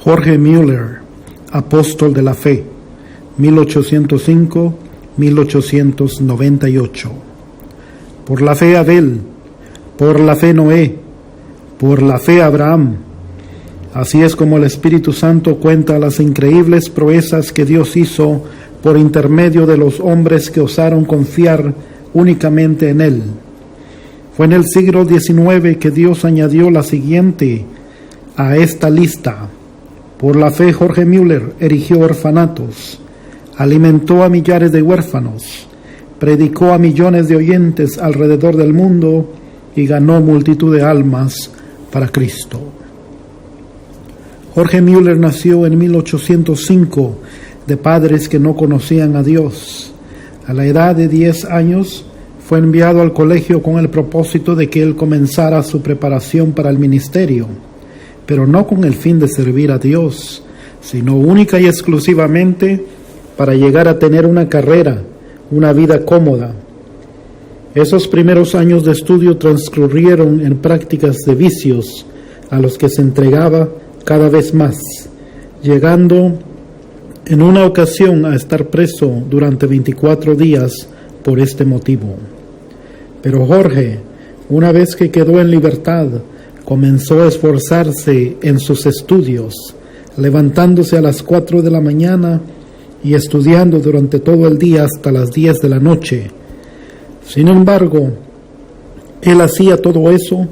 Jorge Müller, apóstol de la fe, 1805-1898. Por la fe Abel, por la fe Noé, por la fe Abraham. Así es como el Espíritu Santo cuenta las increíbles proezas que Dios hizo por intermedio de los hombres que osaron confiar únicamente en Él. Fue en el siglo XIX que Dios añadió la siguiente a esta lista. Por la fe Jorge Müller erigió orfanatos, alimentó a millares de huérfanos, predicó a millones de oyentes alrededor del mundo y ganó multitud de almas para Cristo. Jorge Müller nació en 1805 de padres que no conocían a Dios. A la edad de 10 años fue enviado al colegio con el propósito de que él comenzara su preparación para el ministerio, pero no con el fin de servir a Dios, sino única y exclusivamente para llegar a tener una carrera, una vida cómoda. Esos primeros años de estudio transcurrieron en prácticas de vicios a los que se entregaba cada vez más, llegando en una ocasión a estar preso durante 24 días por este motivo. Pero Jorge, una vez que quedó en libertad, comenzó a esforzarse en sus estudios, levantándose a las 4 de la mañana y estudiando durante todo el día hasta las 10 de la noche. Sin embargo, él hacía todo eso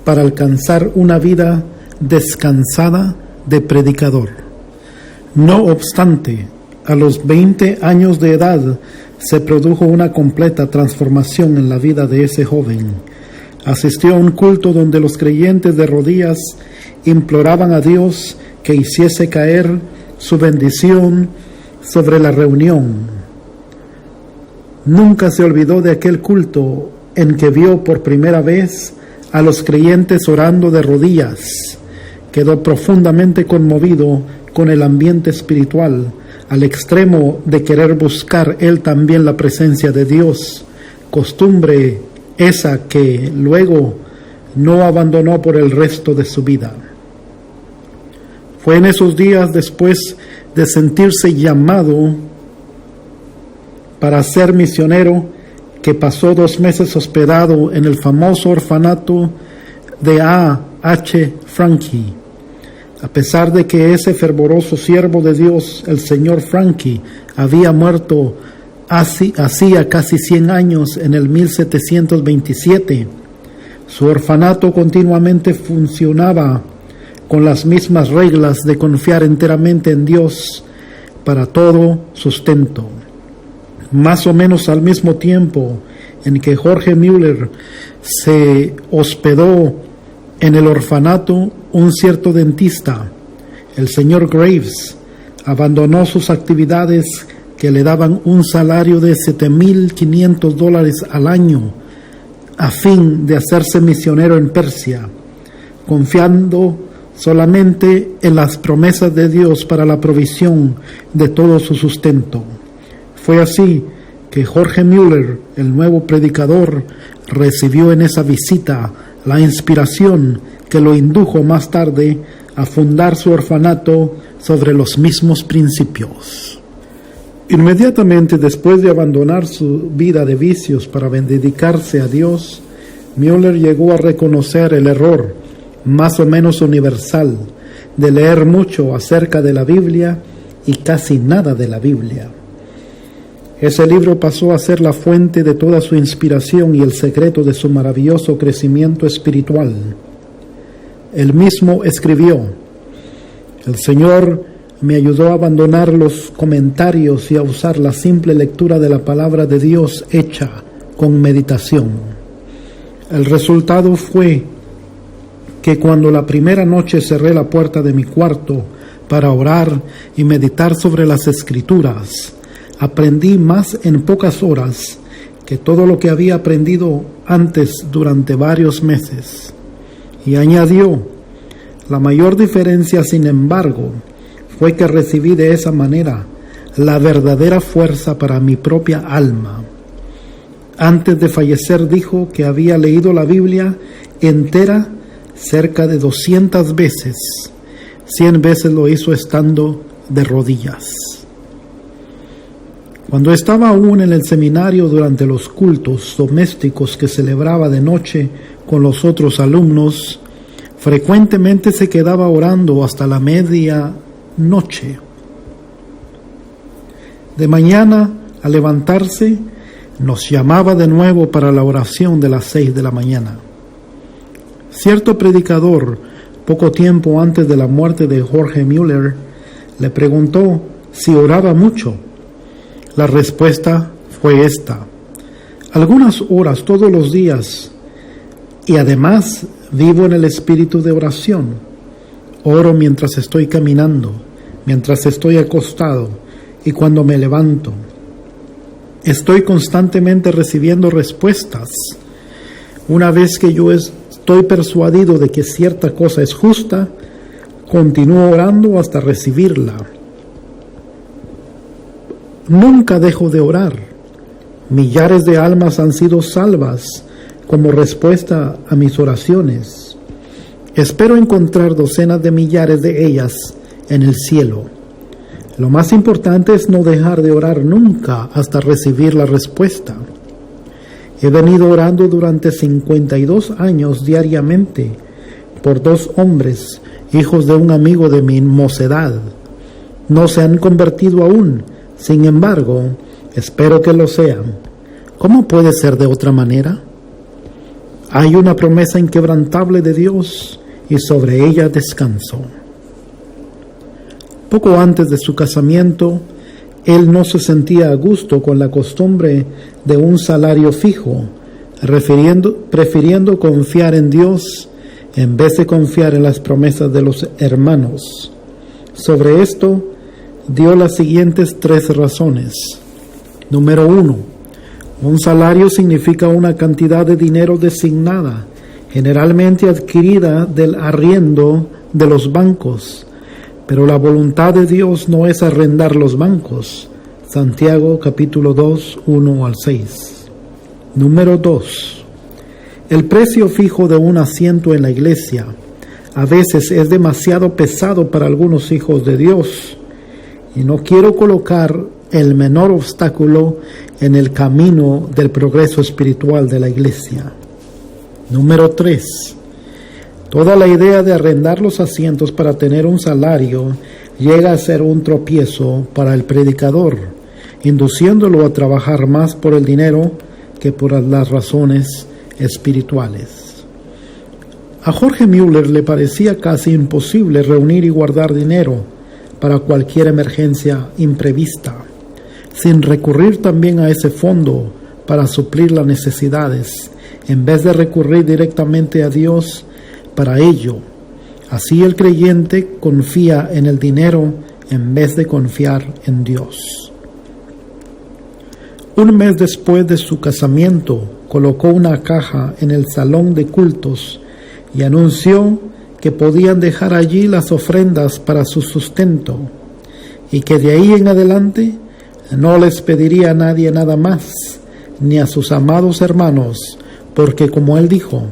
para alcanzar una vida descansada de predicador. No obstante, a los 20 años de edad se produjo una completa transformación en la vida de ese joven. Asistió a un culto donde los creyentes de rodillas imploraban a Dios que hiciese caer su bendición sobre la reunión. Nunca se olvidó de aquel culto en que vio por primera vez a los creyentes orando de rodillas. Quedó profundamente conmovido con el ambiente espiritual, al extremo de querer buscar él también la presencia de Dios, costumbre esa que luego no abandonó por el resto de su vida. Fue en esos días, después de sentirse llamado para ser misionero, que pasó 2 meses hospedado en el famoso orfanato de A. H. Frankie. A pesar de que ese fervoroso siervo de Dios, el señor Frankie, había muerto hacía casi 100 años, en el 1727, su orfanato continuamente funcionaba con las mismas reglas de confiar enteramente en Dios para todo sustento. Más o menos al mismo tiempo en que Jorge Müller se hospedó en el orfanato, un cierto dentista, el señor Graves, abandonó sus actividades que le daban un salario de $7,500 al año a fin de hacerse misionero en Persia, confiando solamente en las promesas de Dios para la provisión de todo su sustento. Fue así que Jorge Müller, el nuevo predicador, recibió en esa visita la inspiración que lo indujo más tarde a fundar su orfanato sobre los mismos principios. Inmediatamente después de abandonar su vida de vicios para dedicarse a Dios, Müller llegó a reconocer el error, más o menos universal, de leer mucho acerca de la Biblia y casi nada de la Biblia. Ese libro pasó a ser la fuente de toda su inspiración y el secreto de su maravilloso crecimiento espiritual. Él mismo escribió: "El Señor me ayudó a abandonar los comentarios y a usar la simple lectura de la palabra de Dios hecha con meditación. El resultado fue que cuando la primera noche cerré la puerta de mi cuarto para orar y meditar sobre las Escrituras, aprendí más en pocas horas que todo lo que había aprendido antes durante varios meses". Y añadió: "La mayor diferencia, sin embargo, fue que recibí de esa manera la verdadera fuerza para mi propia alma". Antes de fallecer dijo que había leído la Biblia entera cerca de 200 veces, 100 veces lo hizo estando de rodillas. Cuando estaba aún en el seminario durante los cultos domésticos que celebraba de noche con los otros alumnos, frecuentemente se quedaba orando hasta la medianoche. De mañana, al levantarse, nos llamaba de nuevo para la oración de las 6 de la mañana. Cierto predicador, poco tiempo antes de la muerte de Jorge Müller, le preguntó si oraba mucho. La respuesta fue esta: algunas horas todos los días, y además vivo en el espíritu de oración. Oro mientras estoy caminando, mientras estoy acostado y cuando me levanto. Estoy constantemente recibiendo respuestas. Una vez que yo estoy persuadido de que cierta cosa es justa, continúo orando hasta recibirla. Nunca dejo de orar. Millares de almas han sido salvas como respuesta a mis oraciones. Espero encontrar docenas de millares de ellas en el cielo. Lo más importante es no dejar de orar nunca hasta recibir la respuesta. He venido orando durante 52 años diariamente por 2 hombres, hijos de un amigo de mi mocedad. No se han convertido aún, sin embargo, espero que lo sean. ¿Cómo puede ser de otra manera? Hay una promesa inquebrantable de Dios y sobre ella descanso. Poco antes de su casamiento, él no se sentía a gusto con la costumbre de un salario fijo, prefiriendo confiar en Dios en vez de confiar en las promesas de los hermanos. Sobre esto, dio las siguientes 3 razones. Número 1. Un salario significa una cantidad de dinero designada, generalmente adquirida del arriendo de los bancos. Pero la voluntad de Dios no es arrendar los bancos. Santiago capítulo 2, 1 al 6. Número 2. El precio fijo de un asiento en la iglesia a veces es demasiado pesado para algunos hijos de Dios, y no quiero colocar el menor obstáculo en el camino del progreso espiritual de la iglesia. Número 3. Toda la idea de arrendar los asientos para tener un salario llega a ser un tropiezo para el predicador, induciéndolo a trabajar más por el dinero que por las razones espirituales. A Jorge Müller le parecía casi imposible reunir y guardar dinero para cualquier emergencia imprevista, sin recurrir también a ese fondo para suplir las necesidades, en vez de recurrir directamente a Dios para ello. Así el creyente confía en el dinero en vez de confiar en Dios. Un mes después de su casamiento, colocó una caja en el salón de cultos y anunció que podían dejar allí las ofrendas para su sustento, y que de ahí en adelante no les pediría a nadie nada más, ni a sus amados hermanos, porque como él dijo,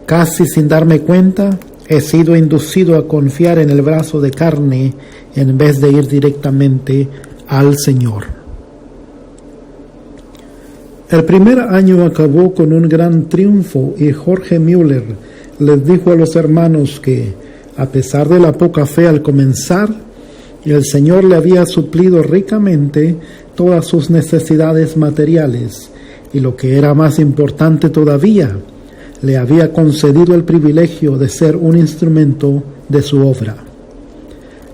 casi sin darme cuenta, he sido inducido a confiar en el brazo de carne en vez de ir directamente al Señor. El primer año acabó con un gran triunfo y Jorge Müller les dijo a los hermanos que, a pesar de la poca fe al comenzar, el Señor le había suplido ricamente todas sus necesidades materiales y, lo que era más importante todavía, le había concedido el privilegio de ser un instrumento de su obra.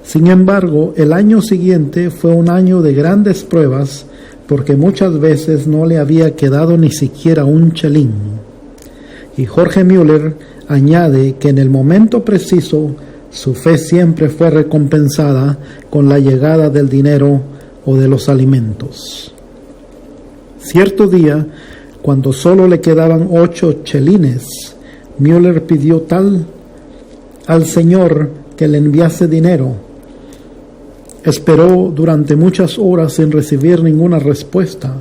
Sin embargo, el año siguiente fue un año de grandes pruebas, porque muchas veces no le había quedado ni siquiera un chelín. Y Jorge Müller añade que en el momento preciso su fe siempre fue recompensada con la llegada del dinero o de los alimentos. Cierto día, cuando solo le quedaban 8 chelines, Müller pidió al Señor que le enviase dinero. Esperó durante muchas horas sin recibir ninguna respuesta.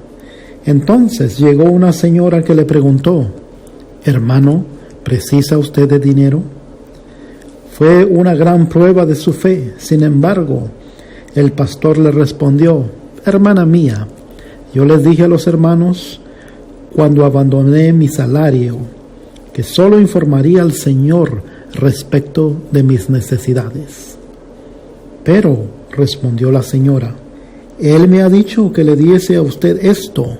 Entonces llegó una señora que le preguntó: «Hermano, ¿precisa usted de dinero?». Fue una gran prueba de su fe. Sin embargo, el pastor le respondió: hermana mía, yo les dije a los hermanos cuando abandoné mi salario que solo informaría al Señor respecto de mis necesidades. Pero, respondió la señora, Él me ha dicho que le diese a usted esto,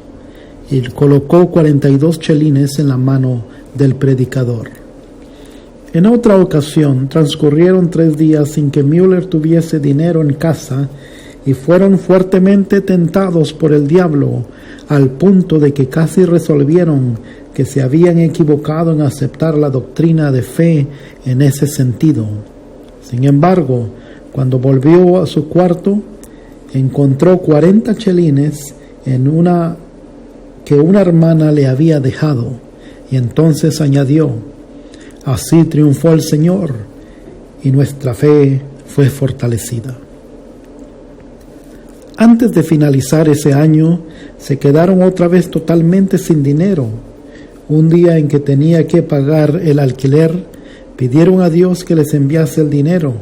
y colocó 42 chelines en la mano del predicador. En otra ocasión, transcurrieron 3 días sin que Müller tuviese dinero en casa y fueron fuertemente tentados por el diablo al punto de que casi resolvieron que se habían equivocado en aceptar la doctrina de fe en ese sentido. Sin embargo, cuando volvió a su cuarto, encontró 40 chelines que una hermana le había dejado, y entonces añadió: así triunfó el Señor y nuestra fe fue fortalecida. Antes de finalizar ese año, se quedaron otra vez totalmente sin dinero. Un día en que tenía que pagar el alquiler, pidieron a Dios que les enviase el dinero,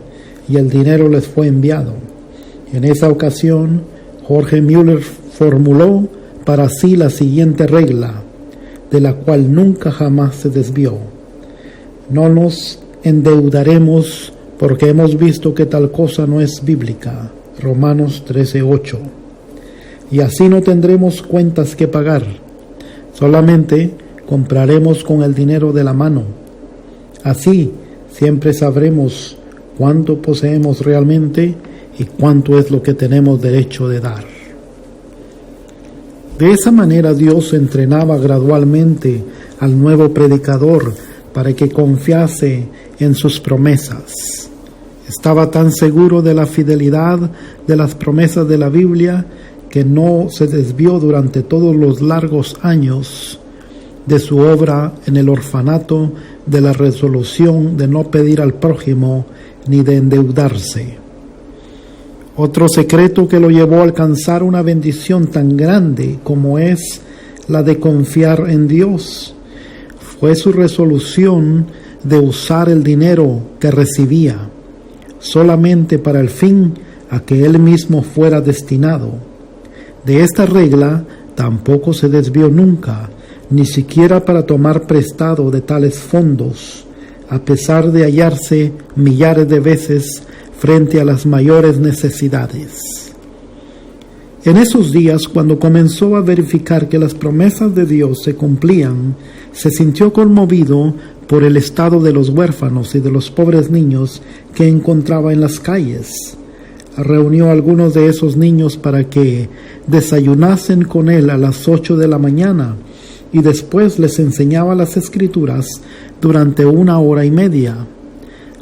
y el dinero les fue enviado. En esa ocasión, Jorge Müller formuló para sí la siguiente regla, de la cual nunca jamás se desvió: no nos endeudaremos porque hemos visto que tal cosa no es bíblica. Romanos 13:8. Y así no tendremos cuentas que pagar, solamente compraremos con el dinero de la mano. Así siempre sabremos cuánto poseemos realmente y cuánto es lo que tenemos derecho de dar. De esa manera Dios entrenaba gradualmente al nuevo predicador para que confiase en sus promesas. Estaba tan seguro de la fidelidad de las promesas de la Biblia que no se desvió durante todos los largos años de su obra en el orfanato de la resolución de no pedir al prójimo ni de endeudarse. Otro secreto que lo llevó a alcanzar una bendición tan grande como es la de confiar en Dios fue su resolución de usar el dinero que recibía solamente para el fin a que él mismo fuera destinado. De esta regla tampoco se desvió nunca, ni siquiera para tomar prestado de tales fondos, a pesar de hallarse millares de veces frente a las mayores necesidades. En esos días, cuando comenzó a verificar que las promesas de Dios se cumplían, se sintió conmovido por el estado de los huérfanos y de los pobres niños que encontraba en las calles. Reunió a algunos de esos niños para que desayunasen con él a las 8 de la mañana y después les enseñaba las Escrituras durante 1 hora y media.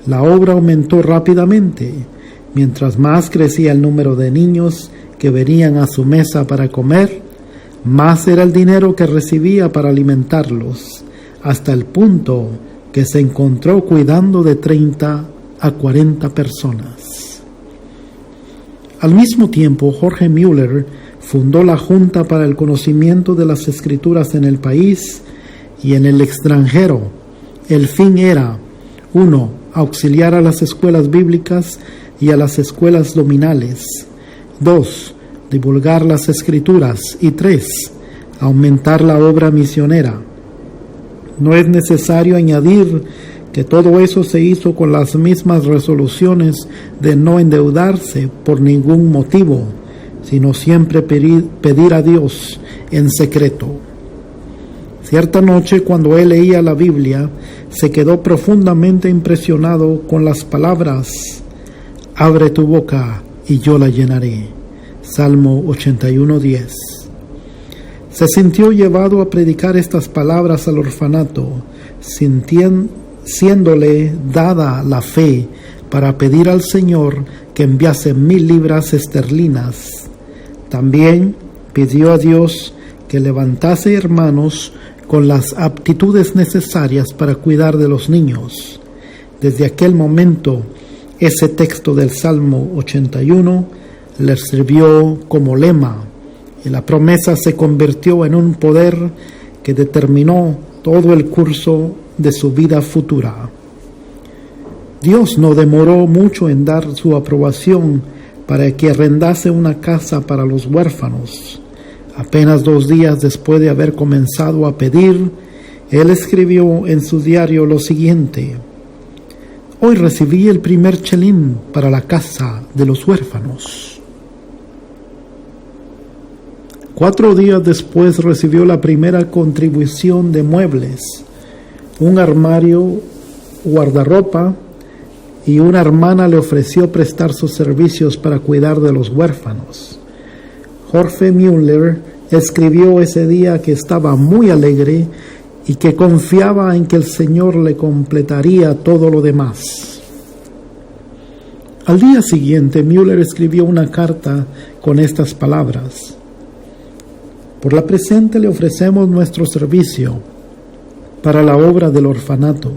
La obra aumentó rápidamente. Mientras más crecía el número de niños que venían a su mesa para comer, más era el dinero que recibía para alimentarlos, hasta el punto que se encontró cuidando de 30 a 40 personas. Al mismo tiempo, Jorge Müller fundó la Junta para el Conocimiento de las Escrituras en el país y en el extranjero. El fin era: 1. Auxiliar a las escuelas bíblicas y a las escuelas dominales. 2. Divulgar las Escrituras. Y 3. Aumentar la obra misionera. No es necesario añadir que todo eso se hizo con las mismas resoluciones de no endeudarse por ningún motivo, sino siempre pedir a Dios en secreto. Cierta noche, cuando él leía la Biblia, se quedó profundamente impresionado con las palabras: abre tu boca y yo la llenaré. Salmo 81:10. Se sintió llevado a predicar estas palabras al orfanato, siéndole dada la fe para pedir al Señor que enviase 1,000 libras esterlinas. También pidió a Dios que levantase hermanos con las aptitudes necesarias para cuidar de los niños. Desde aquel momento, ese texto del Salmo 81 le sirvió como lema, y la promesa se convirtió en un poder que determinó todo el curso de su vida futura. Dios no demoró mucho en dar su aprobación para que arrendase una casa para los huérfanos. Apenas 2 días después de haber comenzado a pedir, él escribió en su diario lo siguiente: hoy recibí el primer chelín para la casa de los huérfanos. 4 días después recibió la primera contribución de muebles, un armario, guardarropa, y una hermana le ofreció prestar sus servicios para cuidar de los huérfanos. Jorge Müller escribió ese día que estaba muy alegre y que confiaba en que el Señor le completaría todo lo demás. Al día siguiente, Müller escribió una carta con estas palabras: por la presente le ofrecemos nuestro servicio para la obra del orfanato.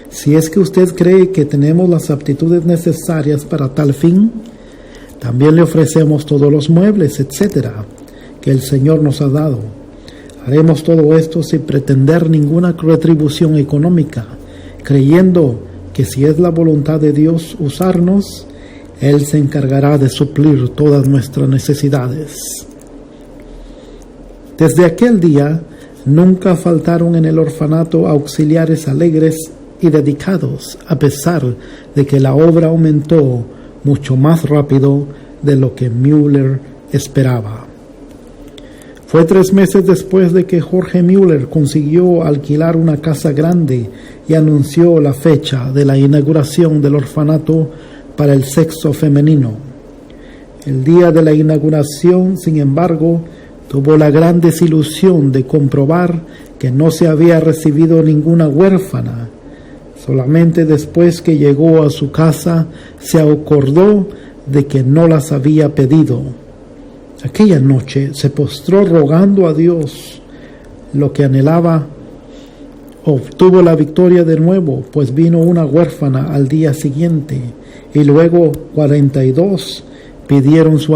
Si es que usted cree que tenemos las aptitudes necesarias para tal fin, también le ofrecemos todos los muebles, etcétera, que el Señor nos ha dado. Haremos todo esto sin pretender ninguna retribución económica, creyendo que si es la voluntad de Dios usarnos, Él se encargará de suplir todas nuestras necesidades. Desde aquel día, nunca faltaron en el orfanato auxiliares alegres y dedicados, a pesar de que la obra aumentó mucho más rápido de lo que Müller esperaba. Fue 3 meses después de que Jorge Müller consiguió alquilar una casa grande y anunció la fecha de la inauguración del orfanato para el sexo femenino. El día de la inauguración, sin embargo, tuvo la gran desilusión de comprobar que no se había recibido ninguna huérfana. Solamente después que llegó a su casa se acordó de que no las había pedido. Aquella noche se postró rogando a Dios lo que anhelaba. Obtuvo la victoria de nuevo, pues vino una huérfana al día siguiente, y luego 42 pidieron su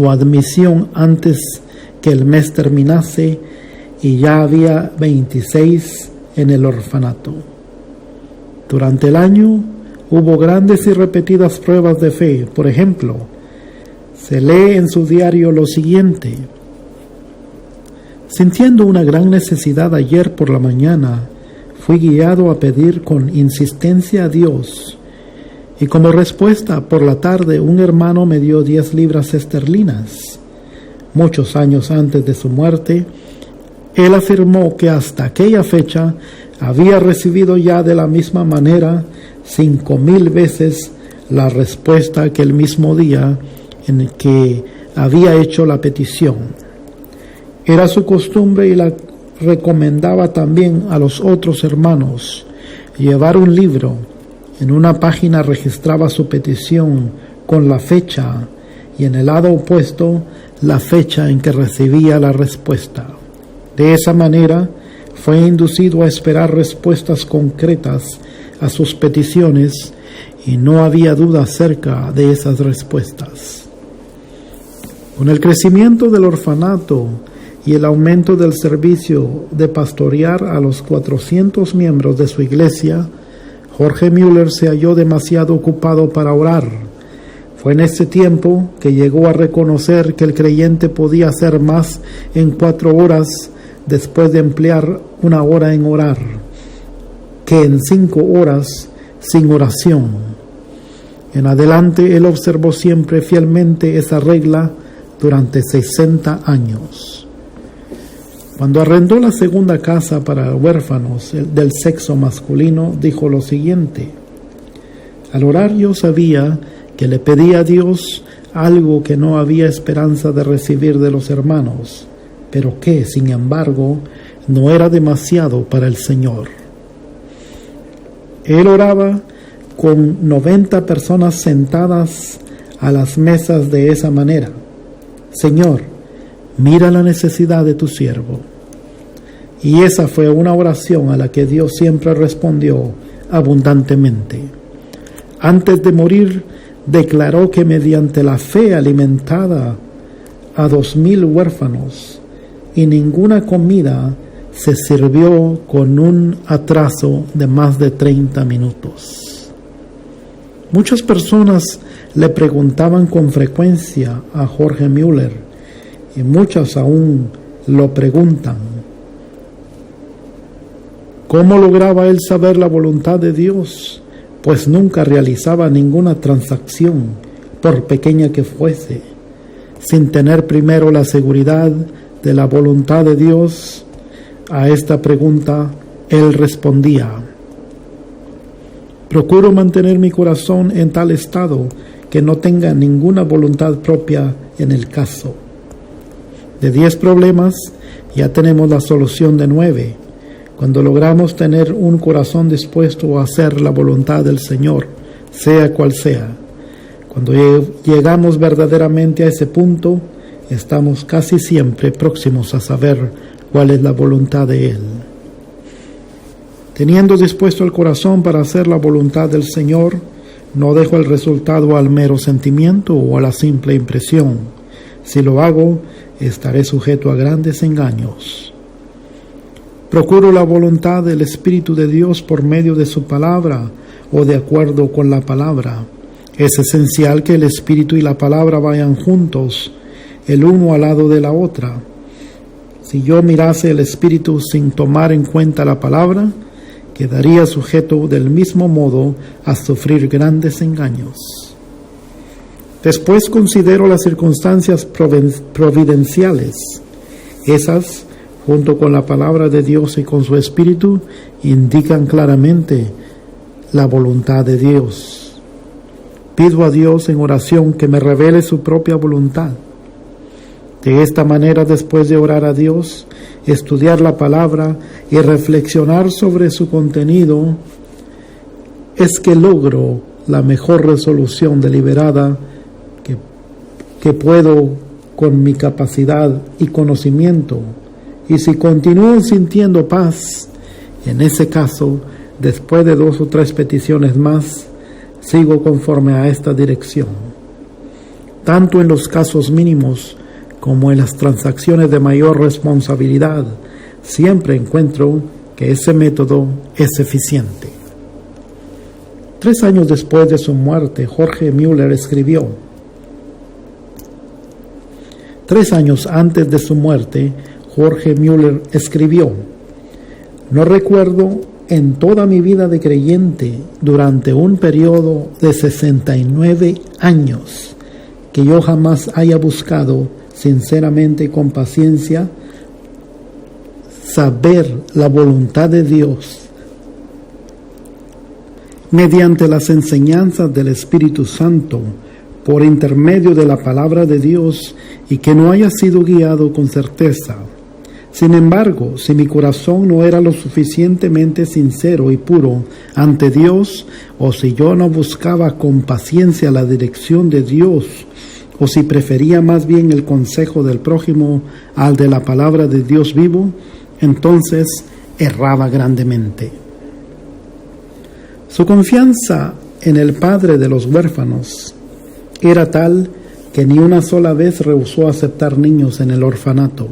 admisión antes que el mes terminase, y ya había 26 en el orfanato. Durante el año hubo grandes y repetidas pruebas de fe. Por ejemplo, se lee en su diario lo siguiente: sintiendo una gran necesidad ayer por la mañana, fui guiado a pedir con insistencia a Dios, y como respuesta por la tarde un hermano me dio 10 libras esterlinas. Muchos años antes de su muerte, él afirmó que hasta aquella fecha había recibido ya de la misma manera 5,000 veces la respuesta que el mismo día en que había hecho la petición. Era su costumbre, y la recomendaba también a los otros hermanos, llevar un libro. En una página registraba su petición con la fecha y en el lado opuesto la fecha en que recibía la respuesta. De esa manera fue inducido a esperar respuestas concretas a sus peticiones, y no había duda acerca de esas respuestas. Con el crecimiento del orfanato y el aumento del servicio de pastorear a los 400 miembros de su iglesia, Jorge Müller se halló demasiado ocupado para orar. Fue en ese tiempo que llegó a reconocer que el creyente podía hacer más en 4 horas después de emplear 1 hora en orar, que en 5 horas sin oración. En adelante él observó siempre fielmente esa regla durante 60 años. Cuando arrendó la segunda casa para huérfanos del sexo masculino, dijo lo siguiente: al orar yo sabía que le pedía a Dios algo que no había esperanza de recibir de los hermanos, pero que, sin embargo, no era demasiado para el Señor. Él oraba con 90 personas sentadas a las mesas de esa manera: Señor, mira la necesidad de tu siervo. Y esa fue una oración a la que Dios siempre respondió abundantemente. Antes de morir, declaró que mediante la fe alimentaba a 2,000 huérfanos, y ninguna comida se sirvió con un atraso de más de 30 minutos. Muchas personas le preguntaban con frecuencia a Jorge Müller, y muchas aún lo preguntan, ¿cómo lograba él saber la voluntad de Dios? Pues nunca realizaba ninguna transacción, por pequeña que fuese, sin tener primero la seguridad de la voluntad de Dios. A esta pregunta él respondía: procuro mantener mi corazón en tal estado que no tenga ninguna voluntad propia en el caso. De 10 problemas ya tenemos la solución de 9. Cuando logramos tener un corazón dispuesto a hacer la voluntad del Señor, sea cual sea, cuando llegamos verdaderamente a ese punto, estamos casi siempre próximos a saber cuál es la voluntad de Él. Teniendo dispuesto el corazón para hacer la voluntad del Señor, no dejo el resultado al mero sentimiento o a la simple impresión. Si lo hago, estaré sujeto a grandes engaños. Procuro la voluntad del Espíritu de Dios por medio de su palabra o de acuerdo con la palabra. Es esencial que el Espíritu y la palabra vayan juntos, el uno al lado de la otra. Si yo mirase el Espíritu sin tomar en cuenta la palabra, quedaría sujeto del mismo modo a sufrir grandes engaños. Después considero las circunstancias providenciales. Esas, junto con la palabra de Dios y con su Espíritu, indican claramente la voluntad de Dios. Pido a Dios en oración que me revele su propia voluntad. De esta manera, después de orar a Dios, estudiar la palabra y reflexionar sobre su contenido, es que logro la mejor resolución deliberada que puedo con mi capacidad y conocimiento. Y si continúo sintiendo paz, en ese caso, después de 2 o 3 peticiones más, sigo conforme a esta dirección. Tanto en los casos mínimos como en las transacciones de mayor responsabilidad, siempre encuentro que ese método es eficiente. 3 años después de su muerte, Jorge Müller escribió: 3 años antes de su muerte, Jorge Müller escribió: no recuerdo en toda mi vida de creyente, durante un periodo de 69 años, que yo jamás haya buscado sinceramente y con paciencia saber la voluntad de Dios mediante las enseñanzas del Espíritu Santo por intermedio de la palabra de Dios, y que no haya sido guiado con certeza. Sin embargo, si mi corazón no era lo suficientemente sincero y puro ante Dios, o si yo no buscaba con paciencia la dirección de Dios, o si prefería más bien el consejo del prójimo al de la palabra de Dios vivo, entonces erraba grandemente. Su confianza en el Padre de los huérfanos era tal que ni una sola vez rehusó aceptar niños en el orfanato.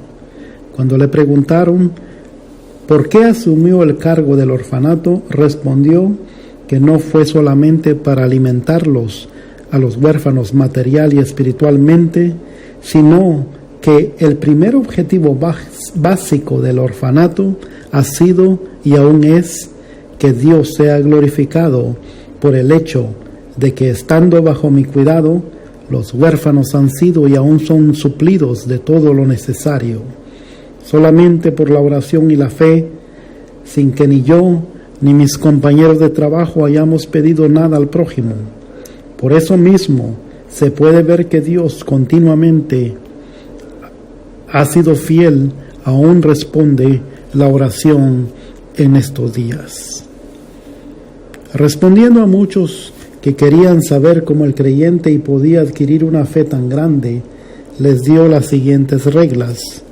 Cuando le preguntaron por qué asumió el cargo del orfanato, respondió que no fue solamente para alimentarlos a los huérfanos material y espiritualmente, sino que el primer objetivo básico del orfanato ha sido y aún es que Dios sea glorificado por el hecho de que, estando bajo mi cuidado, los huérfanos han sido y aún son suplidos de todo lo necesario, solamente por la oración y la fe, sin que ni yo ni mis compañeros de trabajo hayamos pedido nada al prójimo. Por eso mismo se puede ver que Dios continuamente ha sido fiel, aún responde la oración en estos días. Respondiendo a muchos que querían saber cómo el creyente podía adquirir una fe tan grande, les dio las siguientes reglas.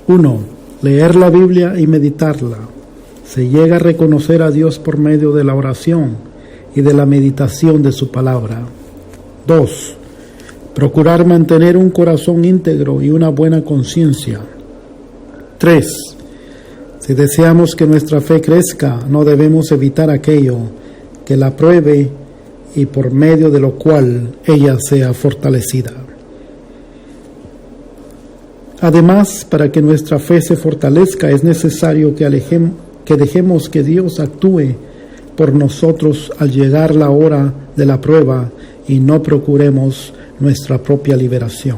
1. Leer la Biblia y meditarla. Se llega a reconocer a Dios por medio de la oración y de la meditación de su palabra. 2. Procurar mantener un corazón íntegro y una buena conciencia. 3. Si deseamos que nuestra fe crezca, no debemos evitar aquello que la pruebe y por medio de lo cual ella sea fortalecida. Además, para que nuestra fe se fortalezca, es necesario que dejemos que Dios actúe por nosotros al llegar la hora de la prueba y no procuremos nuestra propia liberación.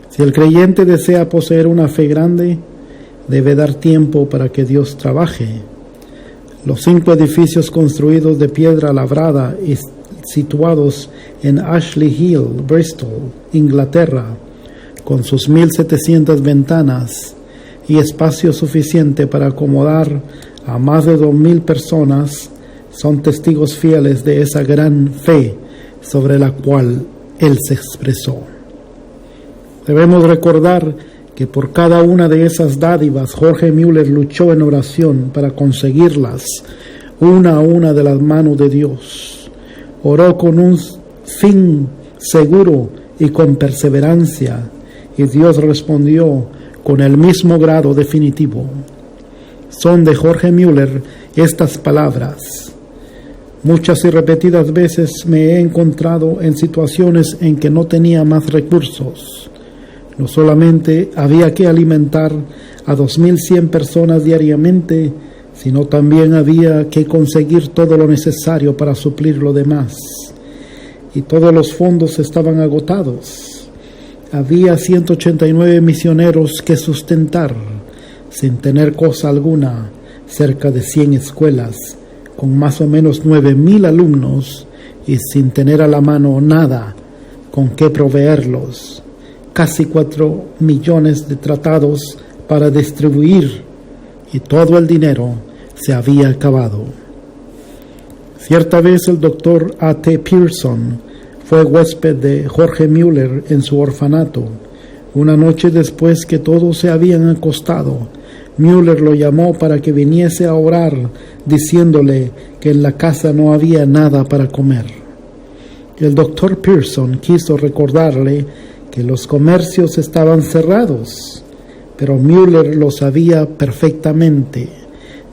Si el creyente desea poseer una fe grande, debe dar tiempo para que Dios trabaje. Los 5 edificios construidos de piedra labrada y situados en Ashley Hill, Bristol, Inglaterra, con sus 1,700 ventanas y espacio suficiente para acomodar a más de 2,000 personas, son testigos fieles de esa gran fe sobre la cual él se expresó. Debemos recordar que por cada una de esas dádivas Jorge Mueller luchó en oración para conseguirlas una a una de las manos de Dios. Oró con un fin seguro y con perseverancia, y Dios respondió con el mismo grado definitivo. Son de Jorge Mueller estas palabras: muchas y repetidas veces me he encontrado en situaciones en que no tenía más recursos. No solamente había que alimentar a 2,100 personas diariamente, sino también había que conseguir todo lo necesario para suplir lo demás. Y todos los fondos estaban agotados. Había 189 misioneros que sustentar, sin tener cosa alguna, cerca de 100 escuelas, con más o menos 9,000 alumnos, y sin tener a la mano nada con qué proveerlos. Casi 4 millones de tratados para distribuir, y todo el dinero se había acabado. Cierta vez el doctor A.T. Pierson fue huésped de Jorge Mueller en su orfanato. Una noche después que todos se habían acostado, Mueller lo llamó para que viniese a orar, diciéndole que en la casa no había nada para comer. El doctor Pierson quiso recordarle que los comercios estaban cerrados, pero Mueller lo sabía perfectamente.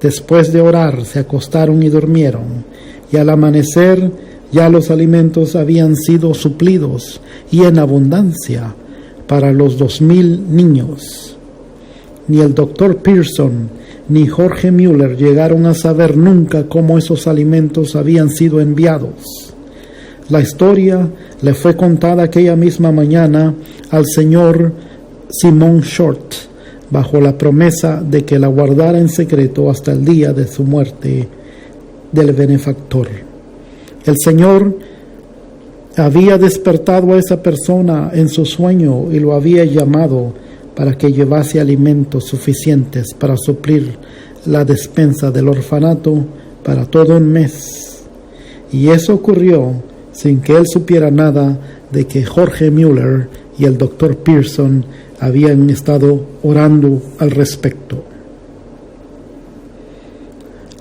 Después de orar, se acostaron y durmieron, y al amanecer ya los alimentos habían sido suplidos y en abundancia para los 2,000 niños. Ni el doctor Pierson ni Jorge Mueller llegaron a saber nunca cómo esos alimentos habían sido enviados. La historia le fue contada aquella misma mañana al señor Simon Short, bajo la promesa de que la guardara en secreto hasta el día de su muerte del benefactor. El Señor había despertado a esa persona en su sueño y lo había llamado para que llevase alimentos suficientes para suplir la despensa del orfanato para todo un mes. Y eso ocurrió sin que él supiera nada de que Jorge Mueller y el doctor Pierson habían estado orando al respecto.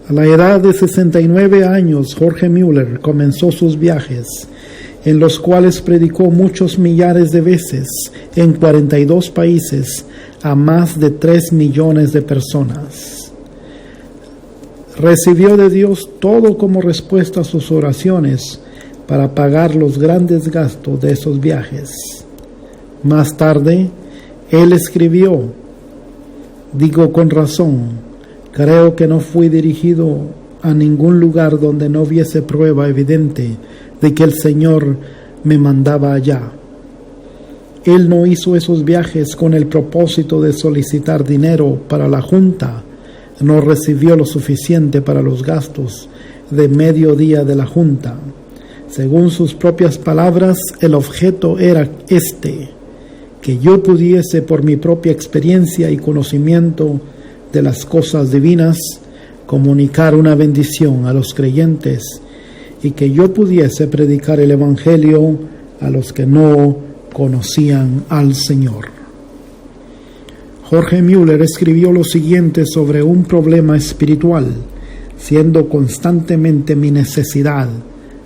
A la edad de 69 años, Jorge Mueller comenzó sus viajes, en los cuales predicó muchos millares de veces en 42 países a más de 3 millones de personas. Recibió de Dios todo como respuesta a sus oraciones para pagar los grandes gastos de esos viajes. Más tarde, él escribió: digo con razón, creo que no fui dirigido a ningún lugar donde no hubiese prueba evidente de que el Señor me mandaba allá. Él no hizo esos viajes con el propósito de solicitar dinero para la junta. No recibió lo suficiente para los gastos de mediodía de la junta. Según sus propias palabras, el objeto era que yo pudiese por mi propia experiencia y conocimiento de las cosas divinas comunicar una bendición a los creyentes y que yo pudiese predicar el Evangelio a los que no conocían al Señor. Jorge Mueller escribió lo siguiente sobre un problema espiritual: siendo constantemente mi necesidad,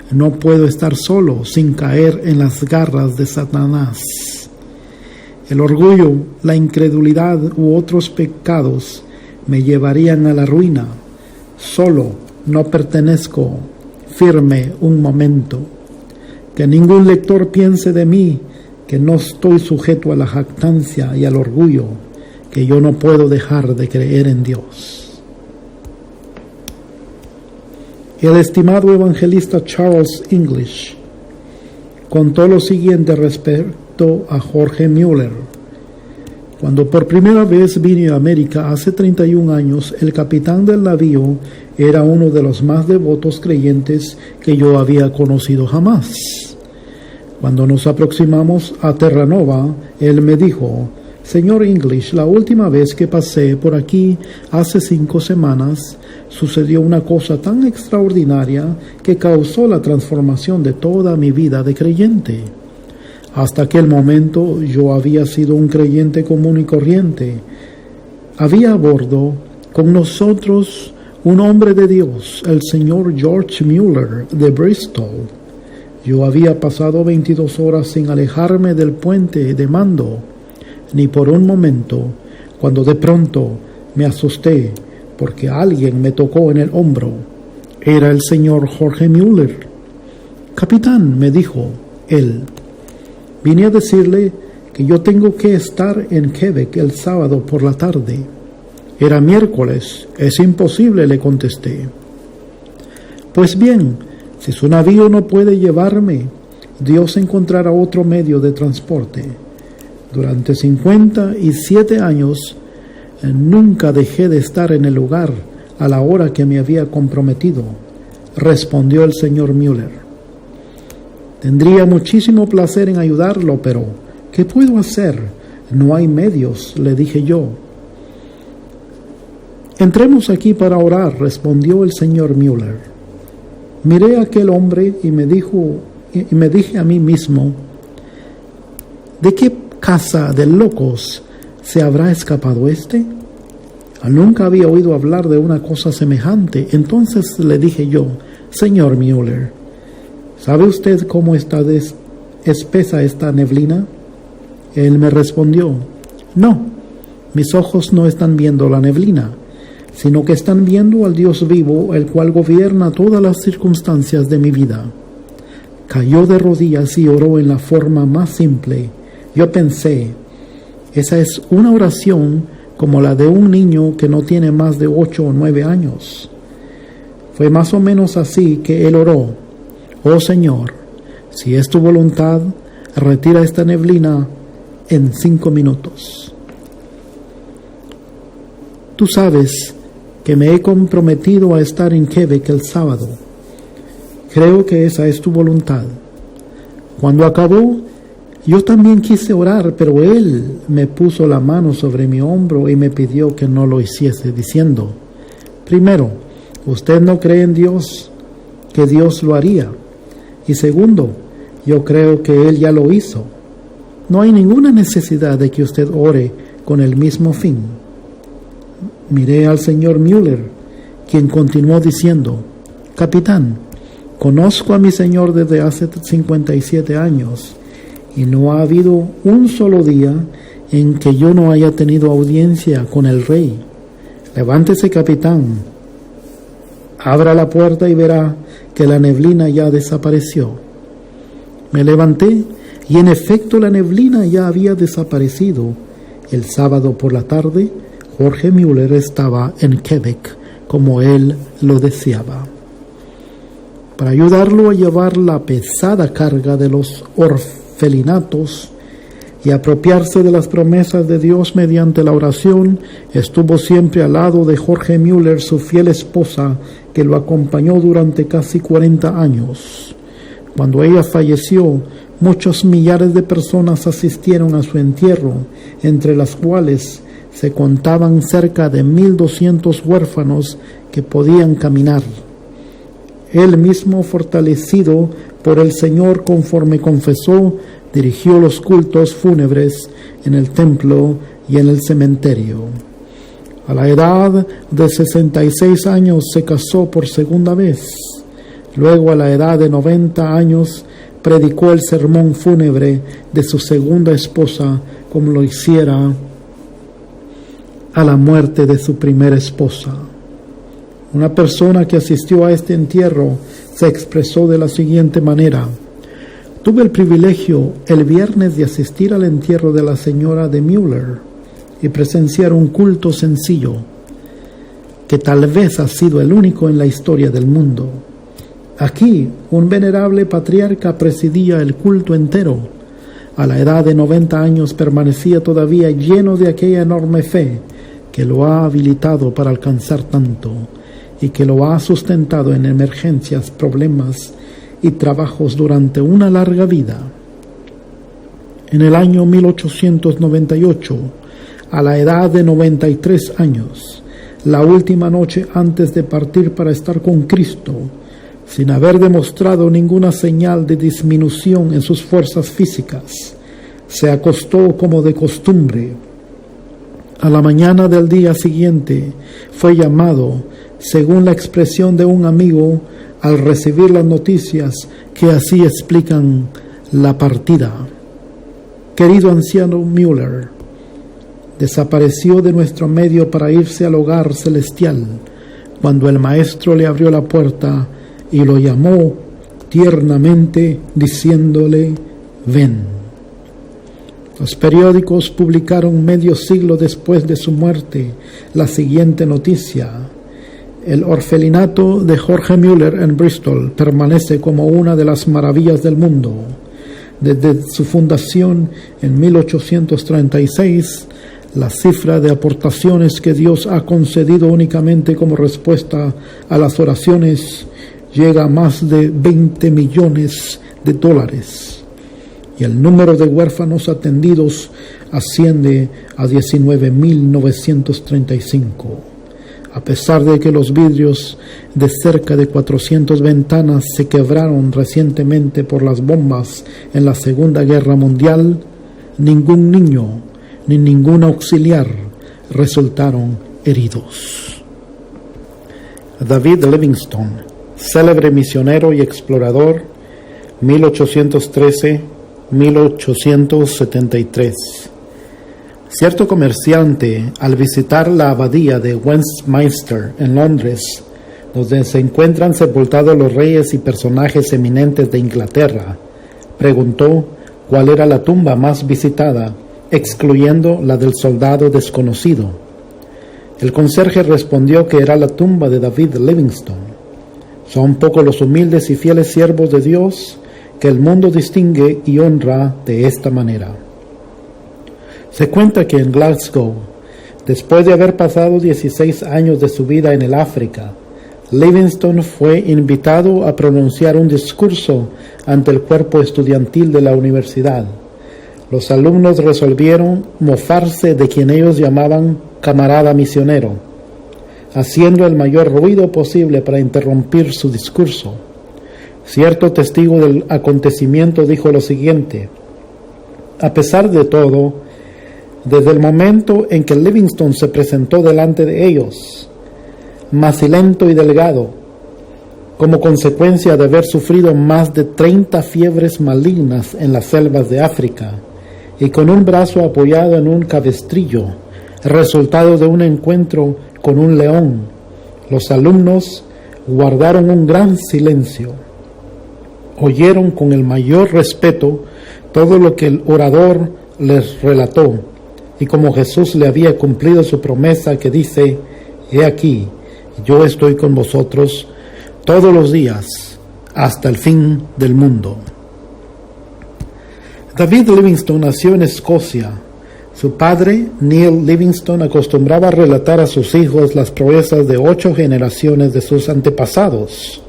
no puedo estar solo sin caer en las garras de Satanás. El orgullo, la incredulidad u otros pecados me llevarían a la ruina. Solo no pertenezco firme un momento. Que ningún lector piense de mí que no estoy sujeto a la jactancia y al orgullo, que yo no puedo dejar de creer en Dios. El estimado evangelista Charles English contó lo siguiente respecto a Jorge Müller. Cuando por primera vez vine a América hace 31 años, el capitán del navío era uno de los más devotos creyentes que yo había conocido jamás. Cuando nos aproximamos a Terranova, él me dijo: «Señor English, la última vez que pasé por aquí, hace 5 semanas, sucedió una cosa tan extraordinaria que causó la transformación de toda mi vida de creyente. Hasta aquel momento yo había sido un creyente común y corriente. Había a bordo con nosotros un hombre de Dios, el señor George Müller de Bristol. Yo había pasado 22 horas sin alejarme del puente de mando, ni por un momento, cuando de pronto me asusté porque alguien me tocó en el hombro. Era el señor Jorge Müller. «Capitán», me dijo él, «vine a decirle que yo tengo que estar en Quebec el sábado por la tarde». Era miércoles. «Es imposible», le contesté. «Pues bien, si su navío no puede llevarme, Dios encontrará otro medio de transporte. Durante 57 años nunca dejé de estar en el lugar a la hora que me había comprometido», respondió el señor Müller. «Tendría muchísimo placer en ayudarlo, pero ¿qué puedo hacer? No hay medios», le dije yo. «Entremos aquí para orar», respondió el señor Müller. Miré a aquel hombre y me dije a mí mismo: ¿de qué casa de locos se habrá escapado este? Nunca había oído hablar de una cosa semejante. Entonces le dije yo: «Señor Müller, ¿sabe usted cómo está espesa esta neblina?» Él me respondió: «No, mis ojos no están viendo la neblina, sino que están viendo al Dios vivo, el cual gobierna todas las circunstancias de mi vida». Cayó de rodillas y oró en la forma más simple. Yo pensé: esa es una oración como la de un niño que no tiene más de 8 o 9 años. Fue más o menos así que él oró: «Oh Señor, si es tu voluntad, retira esta neblina en 5 minutos. Tú sabes que me he comprometido a estar en Quebec el sábado. Creo que esa es tu voluntad». Cuando acabó, yo también quise orar, pero él me puso la mano sobre mi hombro y me pidió que no lo hiciese, diciendo: «Primero, usted no cree en Dios, que Dios lo haría. Y segundo, yo creo que Él ya lo hizo. No hay ninguna necesidad de que usted ore con el mismo fin». Miré al señor Müller, quien continuó diciendo: «Capitán, conozco a mi señor desde hace 57 años y no ha habido un solo día en que yo no haya tenido audiencia con el rey. Levántese, capitán, abra la puerta y verá que la neblina ya desapareció». Me levanté y en efecto la neblina ya había desaparecido. El sábado por la tarde, Jorge Müller estaba en Quebec, como él lo deseaba. Para ayudarlo a llevar la pesada carga de los orfelinatos y apropiarse de las promesas de Dios mediante la oración, estuvo siempre al lado de Jorge Müller su fiel esposa, que lo acompañó durante casi 40 años. Cuando ella falleció, muchos millares de personas asistieron a su entierro, entre las cuales se contaban cerca de 1,200 huérfanos que podían caminar. Él mismo, fortalecido por el Señor conforme confesó, dirigió los cultos fúnebres en el templo y en el cementerio. A la edad de 66 años se casó por segunda vez. Luego, a la edad de 90 años, predicó el sermón fúnebre de su segunda esposa, como lo hiciera a la muerte de su primera esposa. Una persona que asistió a este entierro se expresó de la siguiente manera: tuve el privilegio el viernes de asistir al entierro de la señora de Müller y presenciar un culto sencillo, que tal vez ha sido el único en la historia del mundo. Aquí, un venerable patriarca presidía el culto entero. A la edad de 90 años permanecía todavía lleno de aquella enorme fe que lo ha habilitado para alcanzar tanto y que lo ha sustentado en emergencias, problemas y trabajos durante una larga vida. En el año 1898, a la edad de 93 años, la última noche antes de partir para estar con Cristo, sin haber demostrado ninguna señal de disminución en sus fuerzas físicas, se acostó como de costumbre. A la mañana del día siguiente fue llamado, según la expresión de un amigo, al recibir las noticias que así explican la partida. Querido anciano Müller, desapareció de nuestro medio para irse al hogar celestial, cuando el maestro le abrió la puerta y lo llamó tiernamente diciéndole: ven. Los periódicos publicaron medio siglo después de su muerte la siguiente noticia: el orfelinato de Jorge Müller en Bristol permanece como una de las maravillas del mundo. Desde su fundación en 1836, la cifra de aportaciones que Dios ha concedido únicamente como respuesta a las oraciones llega a más de 20 millones de dólares, y el número de huérfanos atendidos asciende a 19.935. A pesar de que los vidrios de cerca de 400 ventanas se quebraron recientemente por las bombas en la Segunda Guerra Mundial, ningún niño ni ningún auxiliar resultaron heridos. David Livingstone, célebre misionero y explorador, 1813-1873. Cierto comerciante, al visitar la abadía de Westminster en Londres, donde se encuentran sepultados los reyes y personajes eminentes de Inglaterra, preguntó cuál era la tumba más visitada, excluyendo la del soldado desconocido. El conserje respondió que era la tumba de David Livingstone. Son pocos los humildes y fieles siervos de Dios que el mundo distingue y honra de esta manera. Se cuenta que en Glasgow, después de haber pasado 16 años de su vida en el África, Livingstone fue invitado a pronunciar un discurso ante el cuerpo estudiantil de la universidad. Los alumnos resolvieron mofarse de quien ellos llamaban camarada misionero, haciendo el mayor ruido posible para interrumpir su discurso. Cierto testigo del acontecimiento dijo lo siguiente: a pesar de todo, desde el momento en que Livingstone se presentó delante de ellos, macilento y delgado, como consecuencia de haber sufrido más de 30 fiebres malignas en las selvas de África, y con un brazo apoyado en un cabestrillo, resultado de un encuentro con un león, los alumnos guardaron un gran silencio. Oyeron con el mayor respeto todo lo que el orador les relató, y como Jesús le había cumplido su promesa que dice: he aquí, yo estoy con vosotros todos los días hasta el fin del mundo. David Livingstone nació en Escocia. Su padre, Neil Livingstone, acostumbraba a relatar a sus hijos las proezas de 8 generaciones de sus antepasados.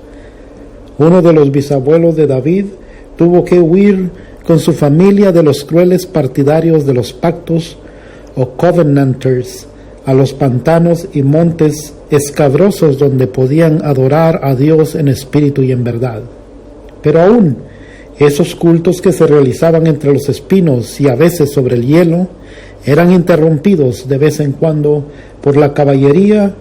Uno de los bisabuelos de David tuvo que huir con su familia de los crueles partidarios de los pactos o covenanters a los pantanos y montes escabrosos donde podían adorar a Dios en espíritu y en verdad. Pero aún esos cultos que se realizaban entre los espinos y a veces sobre el hielo eran interrumpidos de vez en cuando por la caballería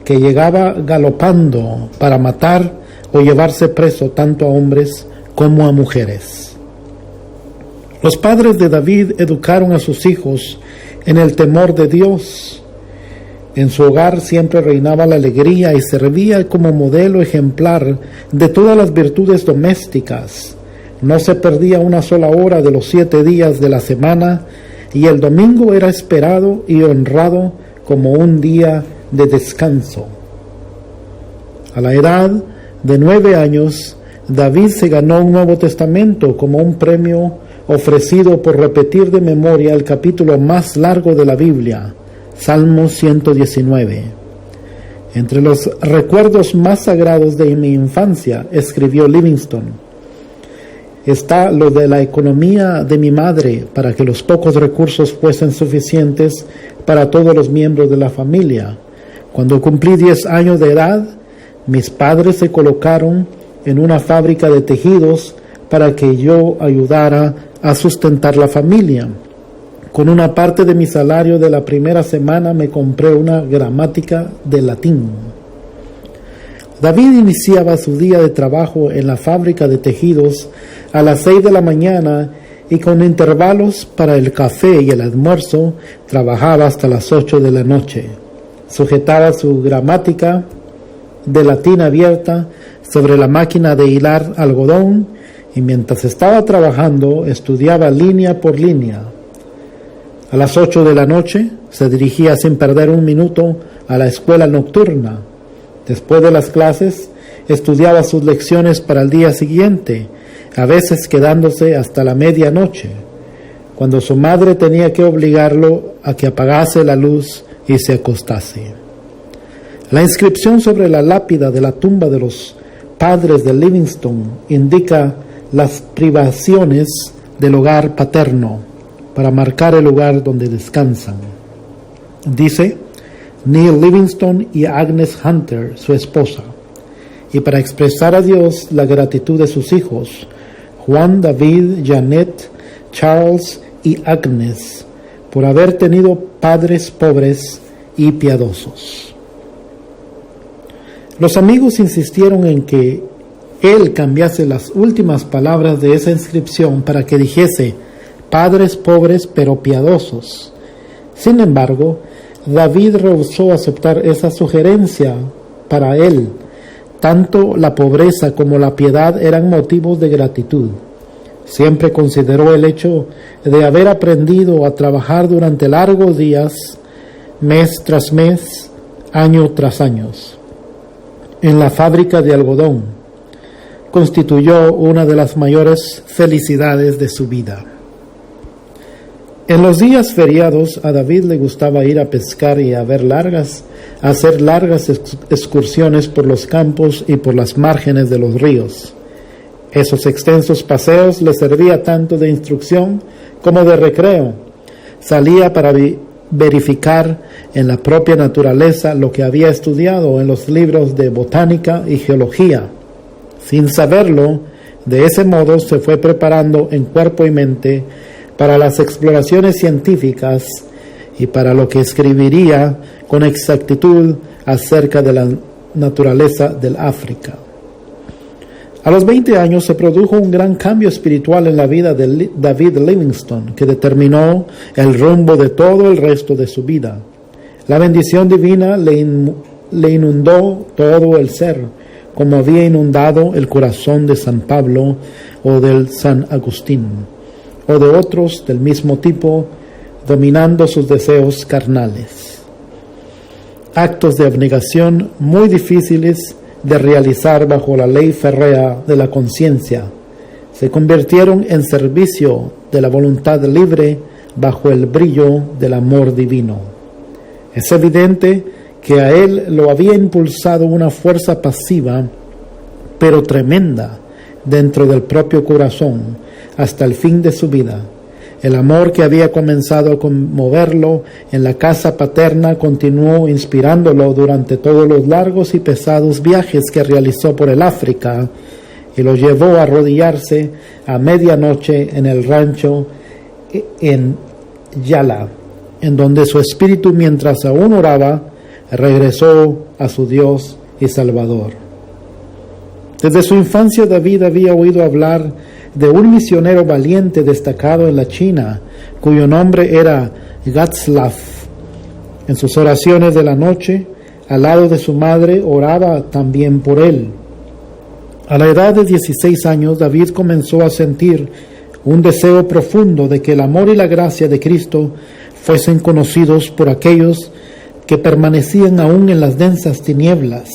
que llegaba galopando para matar o llevarse preso tanto a hombres como a mujeres. Los padres de David educaron a sus hijos en el temor de Dios En su hogar siempre reinaba la alegría y servía como modelo ejemplar de todas las virtudes domésticas. No se perdía una sola hora de los 7 días de la semana, y el domingo era esperado y honrado como un día de descanso. A la edad de 9 años, David se ganó un Nuevo Testamento como un premio ofrecido por repetir de memoria el capítulo más largo de la Biblia, Salmo 119. Entre los recuerdos más sagrados de mi infancia, escribió Livingstone, está lo de la economía de mi madre para que los pocos recursos fuesen suficientes para todos los miembros de la familia. Cuando cumplí 10 años de edad, mis padres se colocaron en una fábrica de tejidos para que yo ayudara a sustentar la familia. Con una parte de mi salario de la primera semana me compré una gramática de latín. David iniciaba su día de trabajo en la fábrica de tejidos a las 6 de la mañana y con intervalos para el café y el almuerzo trabajaba hasta las 8 de la noche. Sujetaba su gramática de latín abierta sobre la máquina de hilar algodón y mientras estaba trabajando estudiaba línea por línea. A las 8 de la noche se dirigía sin perder un minuto a la escuela nocturna. Después de las clases, estudiaba sus lecciones para el día siguiente, a veces quedándose hasta la medianoche, cuando su madre tenía que obligarlo a que apagase la luz y se acostase. La inscripción sobre la lápida de la tumba de los padres de Livingstone indica las privaciones del hogar paterno para marcar el lugar donde descansan. Dice Neil Livingstone y Agnes Hunter, su esposa, y para expresar a Dios la gratitud de sus hijos, Juan, David, Janet, Charles y Agnes, por haber tenido padres pobres y piadosos. Los amigos insistieron en que él cambiase las últimas palabras de esa inscripción para que dijese padres pobres pero piadosos. Sin embargo, David rehusó aceptar esa sugerencia. Para él, tanto la pobreza como la piedad eran motivos de gratitud. Siempre consideró el hecho de haber aprendido a trabajar durante largos días, mes tras mes, año tras año, en la fábrica de algodón, constituyó una de las mayores felicidades de su vida. En los días feriados a David le gustaba ir a pescar y a hacer largas excursiones por los campos y por las márgenes de los ríos. Esos extensos paseos le servía tanto de instrucción como de recreo. Salía para verificar en la propia naturaleza lo que había estudiado en los libros de botánica y geología. Sin saberlo, de ese modo se fue preparando en cuerpo y mente para las exploraciones científicas y para lo que escribiría con exactitud acerca de la naturaleza del África. A los 20 años se produjo un gran cambio espiritual en la vida de David Livingstone que determinó el rumbo de todo el resto de su vida. La bendición divina le inundó todo el ser, como había inundado el corazón de San Pablo o del San Agustín, o de otros del mismo tipo, dominando sus deseos carnales. Actos de abnegación muy difíciles de realizar bajo la ley férrea de la conciencia se convirtieron en servicio de la voluntad libre bajo el brillo del amor divino. Es evidente que a él lo había impulsado una fuerza pasiva, pero tremenda, dentro del propio corazón, hasta el fin de su vida. El amor que había comenzado a conmoverlo en la casa paterna continuó inspirándolo durante todos los largos y pesados viajes que realizó por el África y lo llevó a arrodillarse a medianoche en el rancho en Yala, en donde su espíritu, mientras aún oraba, regresó a su Dios y Salvador. Desde su infancia David había oído hablar de un misionero valiente destacado en la China, cuyo nombre era Václav En sus oraciones de la noche, al lado de su madre, oraba también por él. A la edad de 16 años, David comenzó a sentir un deseo profundo de que el amor y la gracia de Cristo fuesen conocidos por aquellos que permanecían aún en las densas tinieblas.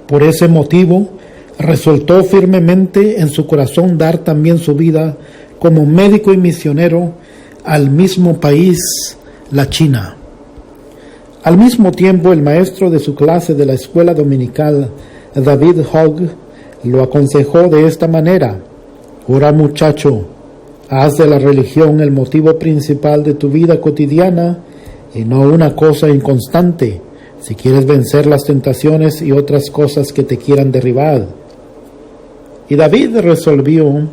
Por ese motivo, resoltó firmemente en su corazón dar también su vida como médico y misionero al mismo país, la China. Al mismo tiempo, el maestro de su clase de la escuela dominical, David Hogg, lo aconsejó de esta manera: ora, muchacho, haz de la religión el motivo principal de tu vida cotidiana y no una cosa inconstante, si quieres vencer las tentaciones y otras cosas que te quieran derribar. Y David resolvió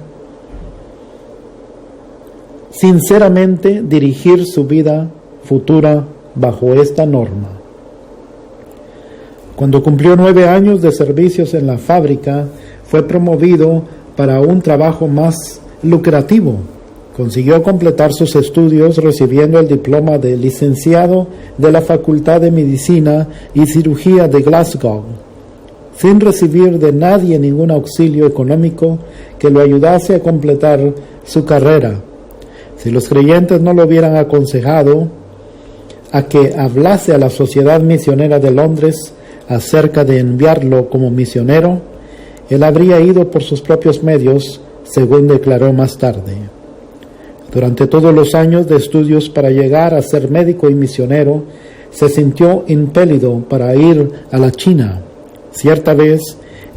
sinceramente dirigir su vida futura bajo esta norma. Cuando cumplió 9 años de servicios en la fábrica, fue promovido para un trabajo más lucrativo. Consiguió completar sus estudios recibiendo el diploma de licenciado de la Facultad de Medicina y Cirugía de Glasgow, sin recibir de nadie ningún auxilio económico que lo ayudase a completar su carrera. Si los creyentes no lo hubieran aconsejado a que hablase a la Sociedad Misionera de Londres acerca de enviarlo como misionero, él habría ido por sus propios medios, según declaró más tarde. Durante todos los años de estudios para llegar a ser médico y misionero, se sintió impelido para ir a la China. Cierta vez,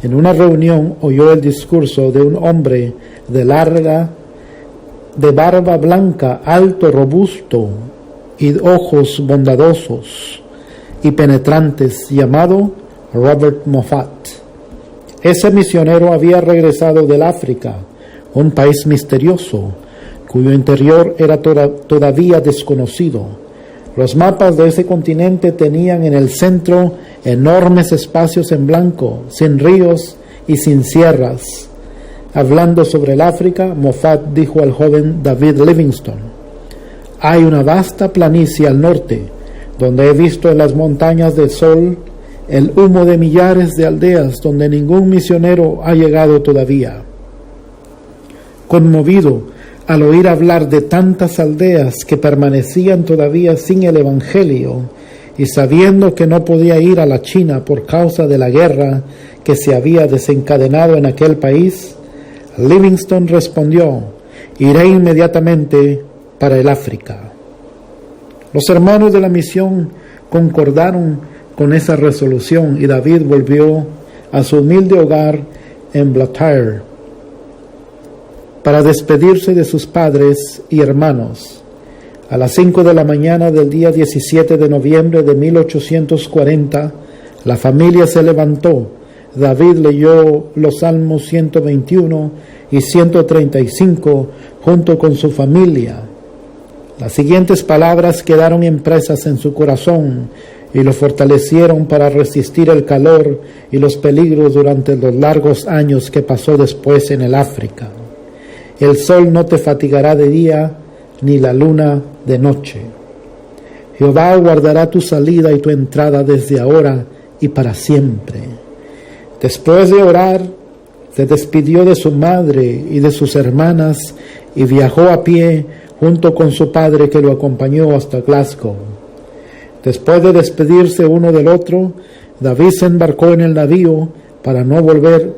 en una reunión, oyó el discurso de un hombre de barba blanca, alto, robusto y ojos bondadosos y penetrantes, llamado Robert Moffat. Ese misionero había regresado del África, un país misterioso, cuyo interior era todavía desconocido. Los mapas de ese continente tenían en el centro enormes espacios en blanco, sin ríos y sin sierras. Hablando sobre el África, Moffat dijo al joven David Livingstone: hay una vasta planicie al norte, donde he visto en las montañas del sol el humo de millares de aldeas donde ningún misionero ha llegado todavía. Conmovido al oír hablar de tantas aldeas que permanecían todavía sin el Evangelio, y sabiendo que no podía ir a la China por causa de la guerra que se había desencadenado en aquel país, Livingstone respondió: iré inmediatamente para el África. Los hermanos de la misión concordaron con esa resolución y David volvió a su humilde hogar en Blatyre para despedirse de sus padres y hermanos. A las 5 de la mañana del día 17 de noviembre de 1840, la familia se levantó. David leyó los Salmos 121 y 135 junto con su familia. Las siguientes palabras quedaron impresas en su corazón y lo fortalecieron para resistir el calor y los peligros durante los largos años que pasó después en el África. El sol no te fatigará de día, ni la luna de noche. Jehová guardará tu salida y tu entrada desde ahora y para siempre. Después de orar, se despidió de su madre y de sus hermanas y viajó a pie junto con su padre, que lo acompañó hasta Glasgow. Después de despedirse uno del otro, David se embarcó en el navío para no volver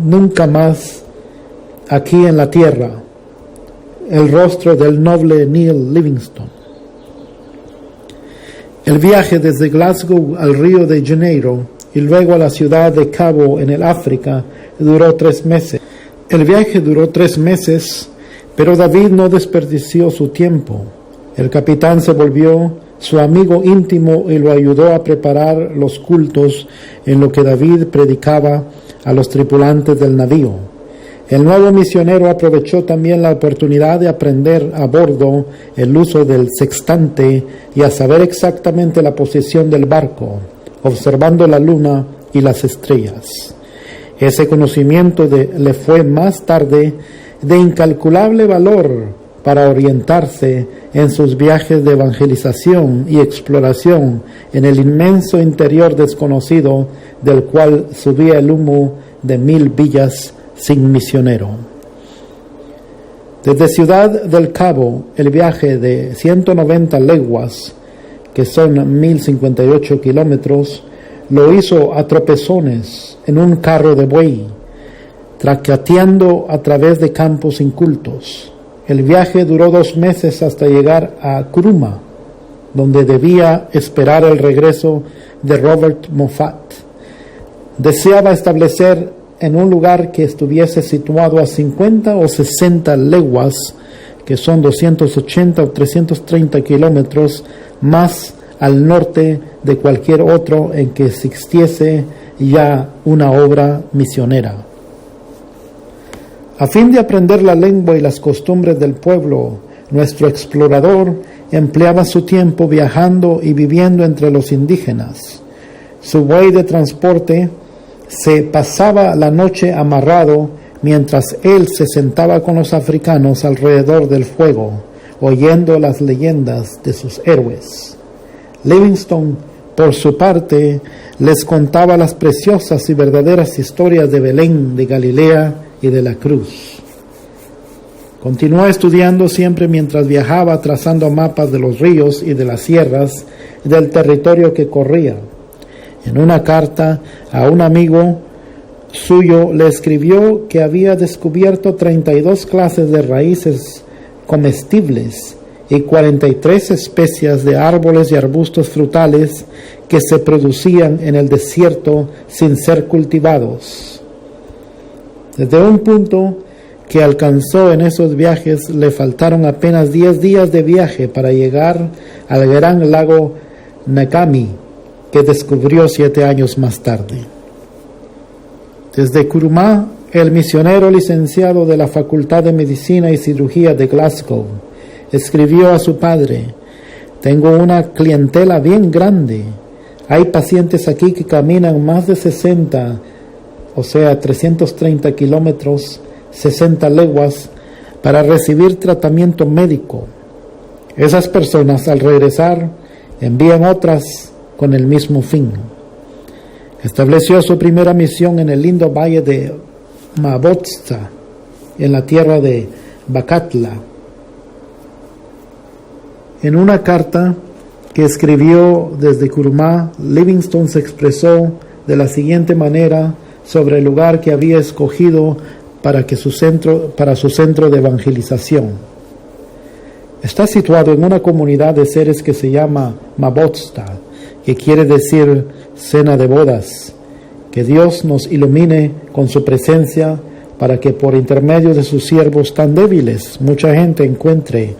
nunca más aquí en la tierra el rostro del noble Neil Livingstone. El viaje desde Glasgow al Río de Janeiro y luego a la ciudad de Cabo en el África duró 3 meses. El viaje duró 3 meses, pero David no desperdició su tiempo. El capitán se volvió su amigo íntimo y lo ayudó a preparar los cultos en lo que David predicaba a los tripulantes del navío. El nuevo misionero aprovechó también la oportunidad de aprender a bordo el uso del sextante y a saber exactamente la posición del barco, observando la luna y las estrellas. Ese conocimiento le fue más tarde de incalculable valor para orientarse en sus viajes de evangelización y exploración en el inmenso interior desconocido del cual subía el humo de 1000 villas sin misionero. Desde Ciudad del Cabo, el viaje de 190 leguas, que son 1058 kilómetros, lo hizo a tropezones en un carro de buey, traqueteando a través de campos incultos. El viaje duró 2 meses hasta llegar a Kuruma, donde debía esperar el regreso de Robert Moffat. Deseaba establecer en un lugar que estuviese situado a 50 o 60 leguas, que son 280 o 330 kilómetros, más al norte de cualquier otro en que existiese ya una obra misionera. A fin de aprender la lengua y las costumbres del pueblo, nuestro explorador empleaba su tiempo viajando y viviendo entre los indígenas. Su buey de transporte se pasaba la noche amarrado mientras él se sentaba con los africanos alrededor del fuego, oyendo las leyendas de sus héroes. Livingstone, por su parte, les contaba las preciosas y verdaderas historias de Belén, de Galilea y de la cruz. Continuó estudiando siempre mientras viajaba, trazando mapas de los ríos y de las sierras y del territorio que corría. En una carta a un amigo suyo le escribió que había descubierto 32 clases de raíces comestibles y 43 especies de árboles y arbustos frutales que se producían en el desierto sin ser cultivados. Desde un punto que alcanzó en esos viajes, le faltaron apenas 10 días de viaje para llegar al gran lago Nakami, que descubrió 7 años más tarde. Desde Kuruma, el misionero licenciado de la Facultad de Medicina y Cirugía de Glasgow escribió a su padre: «Tengo una clientela bien grande. Hay pacientes aquí que caminan más de 60, o sea, 330 kilómetros, 60 leguas, para recibir tratamiento médico. Esas personas, al regresar, envían otras con el mismo fin». Estableció su primera misión en el lindo valle de Mabotsa, en la tierra de Bakatla. En una carta que escribió desde Kuruma, Livingstone se expresó de la siguiente manera sobre el lugar que había escogido para su centro de evangelización. Está situado en una comunidad de seres que se llama Mabotsta, que quiere decir cena de bodas. Que Dios nos ilumine con su presencia para que por intermedio de sus siervos tan débiles mucha gente encuentre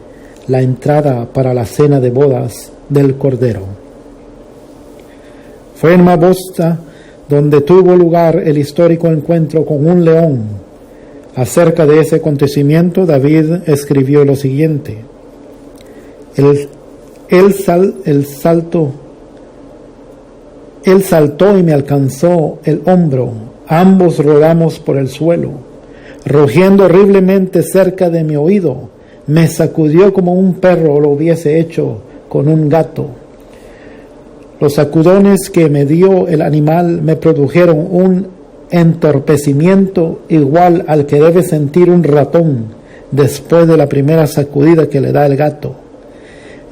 la entrada para la cena de bodas del Cordero. Fue en Mabotsta donde tuvo lugar el histórico encuentro con un león. Acerca de ese acontecimiento, David escribió lo siguiente: Él saltó y me alcanzó el hombro, ambos rodamos por el suelo, rugiendo horriblemente cerca de mi oído, me sacudió como un perro lo hubiese hecho con un gato. Los sacudones que me dio el animal me produjeron un entorpecimiento igual al que debe sentir un ratón después de la primera sacudida que le da el gato.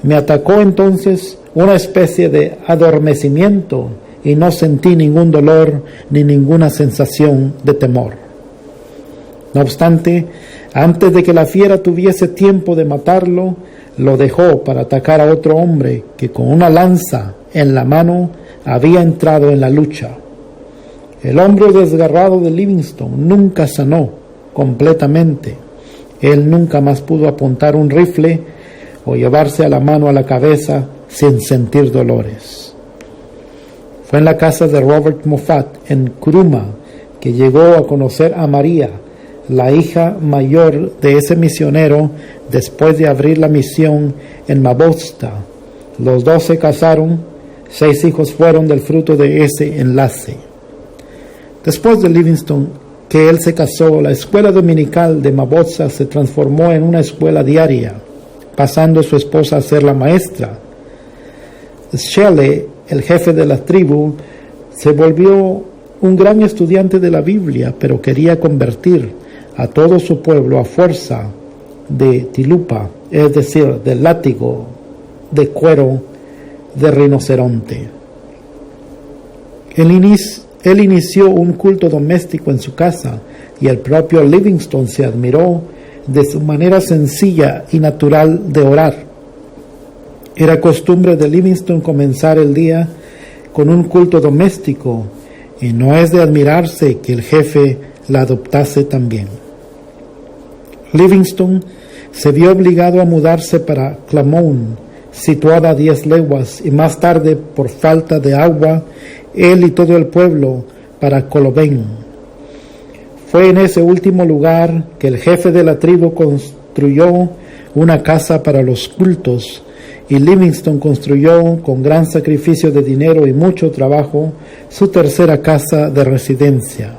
Me atacó entonces una especie de adormecimiento y no sentí ningún dolor ni ninguna sensación de temor. No obstante, antes de que la fiera tuviese tiempo de matarlo, lo dejó para atacar a otro hombre que con una lanza en la mano había entrado en la lucha. El hombro desgarrado de Livingstone nunca sanó completamente. Él nunca más pudo apuntar un rifle o llevarse a la mano a la cabeza sin sentir dolores. Fue en la casa de Robert Moffat en Kuruma que llegó a conocer a María, la hija mayor de ese misionero, después de abrir la misión en Mabotsta. Los dos se casaron, 6 hijos fueron del fruto de ese enlace. Después de Livingstone, que él se casó, la escuela dominical de Mabotsa se transformó en una escuela diaria, pasando su esposa a ser la maestra. Shelley, el jefe de la tribu, se volvió un gran estudiante de la Biblia, pero quería convertir a todo su pueblo a fuerza de tilupa, es decir, del látigo de cuero de rinoceronte. Él inició un culto doméstico en su casa y el propio Livingstone se admiró de su manera sencilla y natural de orar. Era costumbre de Livingstone comenzar el día con un culto doméstico y no es de admirarse que el jefe la adoptase también. Livingstone se vio obligado a mudarse para Clamone, situada a 10 leguas, y más tarde, por falta de agua, él y todo el pueblo para Colobane. Fue en ese último lugar que el jefe de la tribu construyó una casa para los cultos, y Livingstone construyó, con gran sacrificio de dinero y mucho trabajo, su tercera casa de residencia.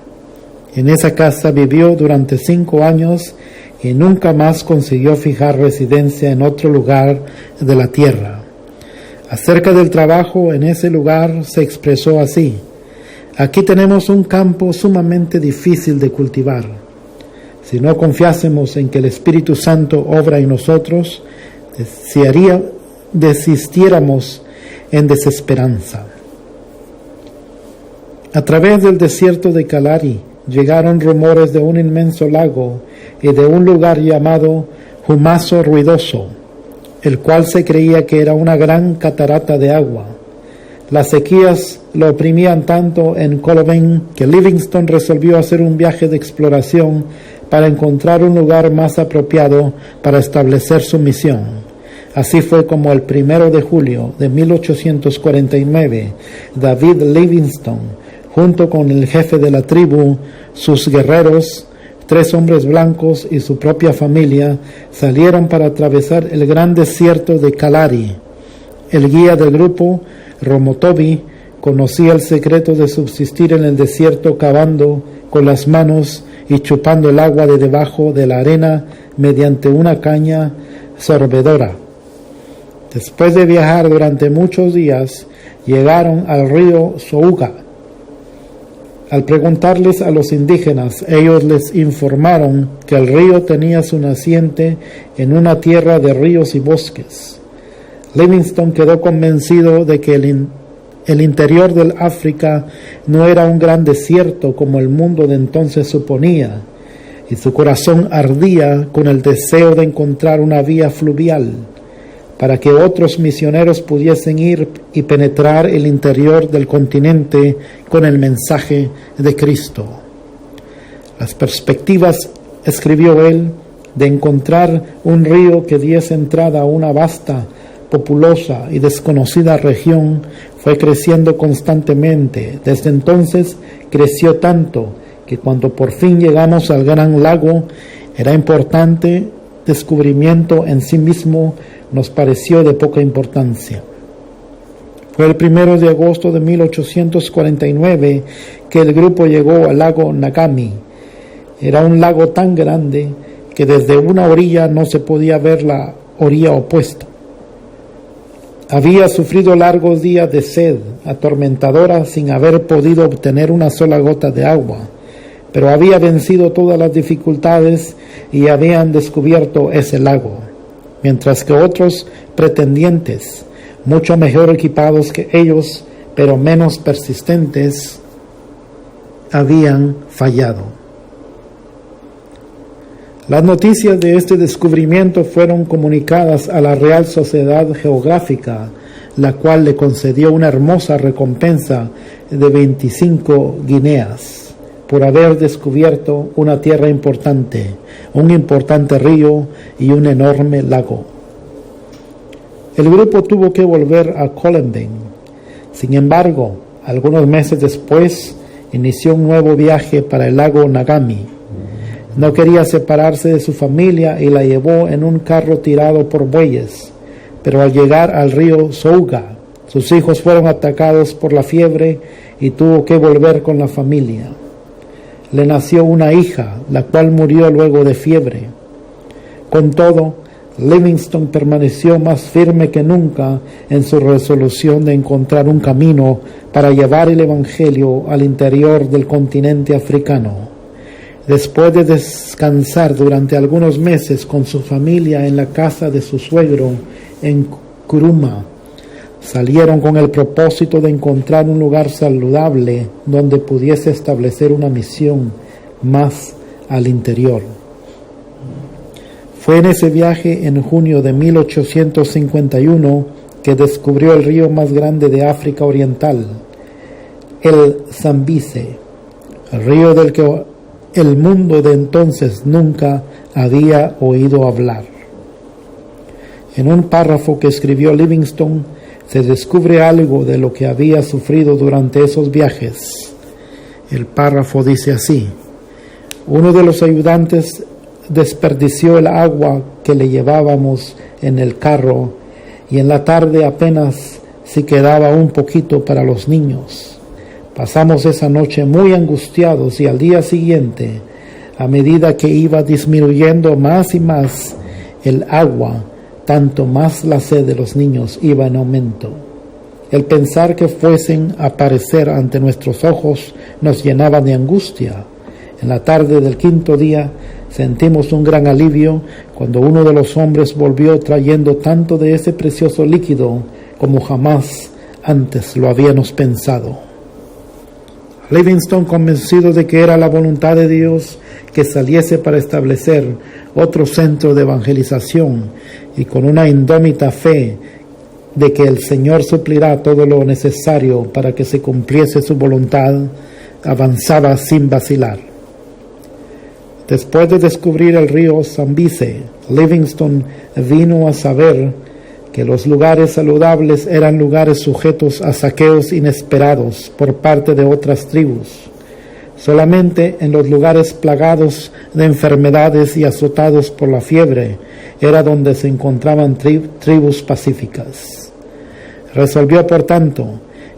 En esa casa vivió durante 5 años y nunca más consiguió fijar residencia en otro lugar de la tierra. Acerca del trabajo en ese lugar se expresó así: aquí tenemos un campo sumamente difícil de cultivar. Si no confiásemos en que el Espíritu Santo obra en nosotros, desistiéramos en desesperanza. A través del desierto de Kalari llegaron rumores de un inmenso lago y de un lugar llamado Humaso Ruidoso, el cual se creía que era una gran catarata de agua. Las sequías lo oprimían tanto en Colobane que Livingstone resolvió hacer un viaje de exploración para encontrar un lugar más apropiado para establecer su misión. Así fue como el 1 de julio de 1849, David Livingstone, junto con el jefe de la tribu, sus guerreros, 3 hombres blancos y su propia familia, salieron para atravesar el gran desierto de Kalari. El guía del grupo, Romotobi, conocía el secreto de subsistir en el desierto cavando con las manos y chupando el agua de debajo de la arena mediante una caña sorbedora. Después de viajar durante muchos días, llegaron al río Souga. Al preguntarles a los indígenas, ellos les informaron que el río tenía su naciente en una tierra de ríos y bosques. Livingstone quedó convencido de que el interior del África no era un gran desierto como el mundo de entonces suponía, y su corazón ardía con el deseo de encontrar una vía fluvial para que otros misioneros pudiesen ir y penetrar el interior del continente con el mensaje de Cristo. Las perspectivas, escribió él, de encontrar un río que diese entrada a una vasta, populosa y desconocida región fue creciendo constantemente. Desde entonces creció tanto que cuando por fin llegamos al gran lago, era importante descubrimiento en sí mismo nos pareció de poca importancia. Fue el 1 de agosto de 1849 que el grupo llegó al lago Nagami. Era un lago tan grande que desde una orilla no se podía ver la orilla opuesta. Había sufrido largos días de sed atormentadora sin haber podido obtener una sola gota de agua, pero había vencido todas las dificultades y habían descubierto ese lago, mientras que otros pretendientes, mucho mejor equipados que ellos, pero menos persistentes, habían fallado. Las noticias de este descubrimiento fueron comunicadas a la Real Sociedad Geográfica, la cual le concedió una hermosa recompensa de 25 guineas por haber descubierto una tierra importante, un importante río y un enorme lago. El grupo tuvo que volver a Colobane. Sin embargo, algunos meses después, inició un nuevo viaje para el lago Nagami. No quería separarse de su familia y la llevó en un carro tirado por bueyes, pero al llegar al río Souga, sus hijos fueron atacados por la fiebre y tuvo que volver con la familia. le nació una hija, la cual murió luego de fiebre. Con todo, Livingstone permaneció más firme que nunca en su resolución de encontrar un camino para llevar el Evangelio al interior del continente africano. Después de descansar durante algunos meses con su familia en la casa de su suegro en Kuruma, salieron con el propósito de encontrar un lugar saludable donde pudiese establecer una misión más al interior. Fue en ese viaje en junio de 1851 que descubrió el río más grande de África Oriental, el Zambeze, el río del que el mundo de entonces nunca había oído hablar. En un párrafo que escribió Livingstone se descubre algo de lo que había sufrido durante esos viajes. El párrafo dice así: uno de los ayudantes desperdició el agua que le llevábamos en el carro y en la tarde apenas si quedaba un poquito para los niños. Pasamos esa noche muy angustiados y al día siguiente, a medida que iba disminuyendo más y más el agua, tanto más la sed de los niños iba en aumento. El pensar que fuesen a aparecer ante nuestros ojos nos llenaba de angustia. En la tarde del quinto día sentimos un gran alivio cuando uno de los hombres volvió trayendo tanto de ese precioso líquido como jamás antes lo habíamos pensado. Livingstone, convencido de que era la voluntad de Dios que saliese para establecer otro centro de evangelización y con una indómita fe de que el Señor suplirá todo lo necesario para que se cumpliese su voluntad, avanzaba sin vacilar. Después de descubrir el río Zambeze, Livingstone vino a saber que los lugares saludables eran lugares sujetos a saqueos inesperados por parte de otras tribus. Solamente en los lugares plagados de enfermedades y azotados por la fiebre era donde se encontraban tribus pacíficas. Resolvió, por tanto,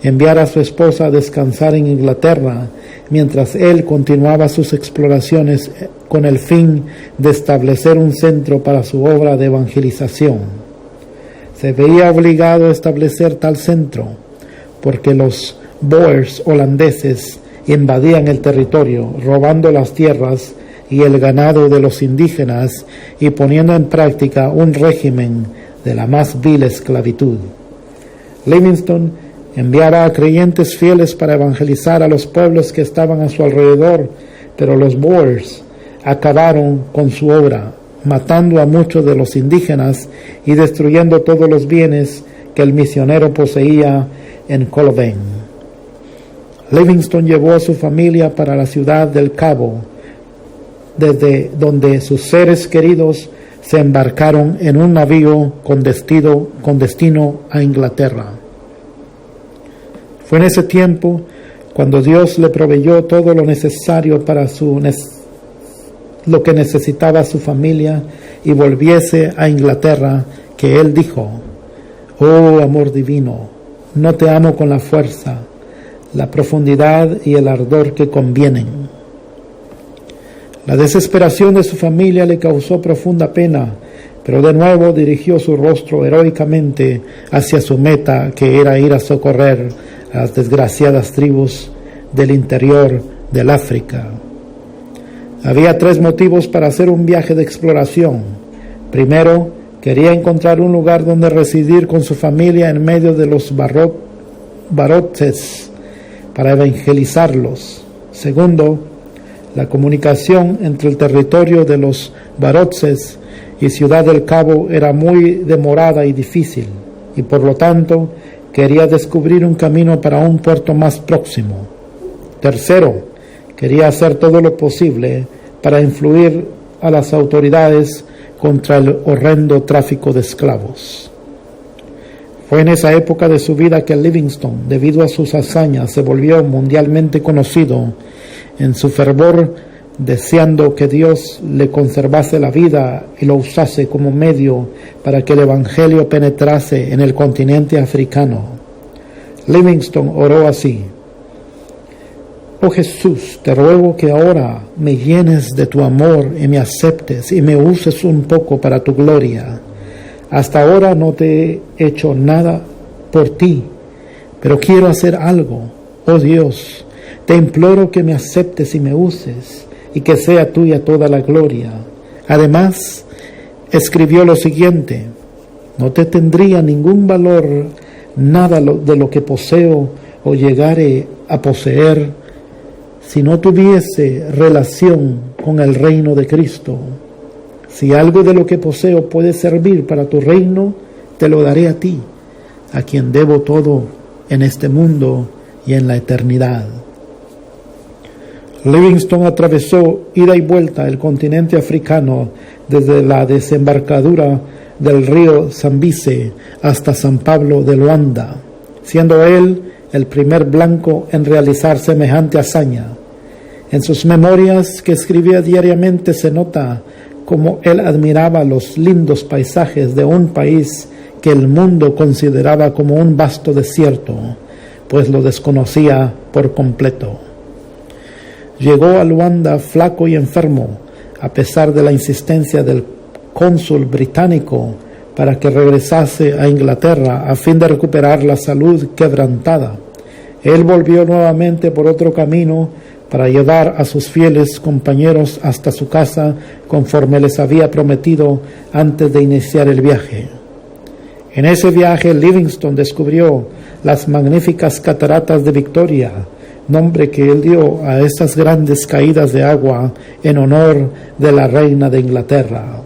enviar a su esposa a descansar en Inglaterra mientras él continuaba sus exploraciones con el fin de establecer un centro para su obra de evangelización. Se veía obligado a establecer tal centro porque los Boers holandeses invadían el territorio, robando las tierras y el ganado de los indígenas y poniendo en práctica un régimen de la más vil esclavitud. Livingstone enviaba a creyentes fieles para evangelizar a los pueblos que estaban a su alrededor, pero los Boers acabaron con su obra, matando a muchos de los indígenas y destruyendo todos los bienes que el misionero poseía en Colobane. Livingstone llevó a su familia para la ciudad del Cabo, desde donde sus seres queridos se embarcaron en un navío con destino a Inglaterra. Fue en ese tiempo cuando Dios le proveyó todo lo necesario para lo que necesitaba su familia y volviese a Inglaterra, que él dijo: «Oh amor divino, no te amo con la fuerza, la profundidad y el ardor que convienen». La desesperación de su familia le causó profunda pena, pero de nuevo dirigió su rostro heroicamente hacia su meta, que era ir a socorrer a las desgraciadas tribus del interior del África. Había 3 motivos para hacer un viaje de exploración. Primero, quería encontrar un lugar donde residir con su familia en medio de los barotses para evangelizarlos. Segundo, la comunicación entre el territorio de los barotses y Ciudad del Cabo era muy demorada y difícil, y por lo tanto quería descubrir un camino para un puerto más próximo. Tercero, quería hacer todo lo posible para influir a las autoridades contra el horrendo tráfico de esclavos. Fue en esa época de su vida que Livingstone, debido a sus hazañas, se volvió mundialmente conocido. En su fervor, deseando que Dios le conservase la vida y lo usase como medio para que el Evangelio penetrase en el continente africano, Livingstone oró así: Oh Jesús, te ruego que ahora me llenes de tu amor y me aceptes y me uses un poco para tu gloria. Hasta ahora no te he hecho nada por ti, pero quiero hacer algo. Oh Dios, te imploro que me aceptes y me uses, y que sea tuya toda la gloria. Además, escribió lo siguiente: no te tendría ningún valor nada de lo que poseo o llegare a poseer si no tuviese relación con el reino de Cristo. Si algo de lo que poseo puede servir para tu reino, te lo daré a ti, a quien debo todo en este mundo y en la eternidad. Livingstone atravesó ida y vuelta el continente africano desde la desembarcadura del río Zambeze hasta San Pablo de Luanda, siendo él el primer blanco en realizar semejante hazaña. En sus memorias que escribía diariamente se nota cómo él admiraba los lindos paisajes de un país que el mundo consideraba como un vasto desierto, pues lo desconocía por completo. Llegó a Luanda flaco y enfermo, a pesar de la insistencia del cónsul británico para que regresase a Inglaterra a fin de recuperar la salud quebrantada. Él volvió nuevamente por otro camino para llevar a sus fieles compañeros hasta su casa conforme les había prometido antes de iniciar el viaje. En ese viaje Livingstone descubrió las magníficas cataratas de Victoria, nombre que él dio a estas grandes caídas de agua en honor de la reina de Inglaterra.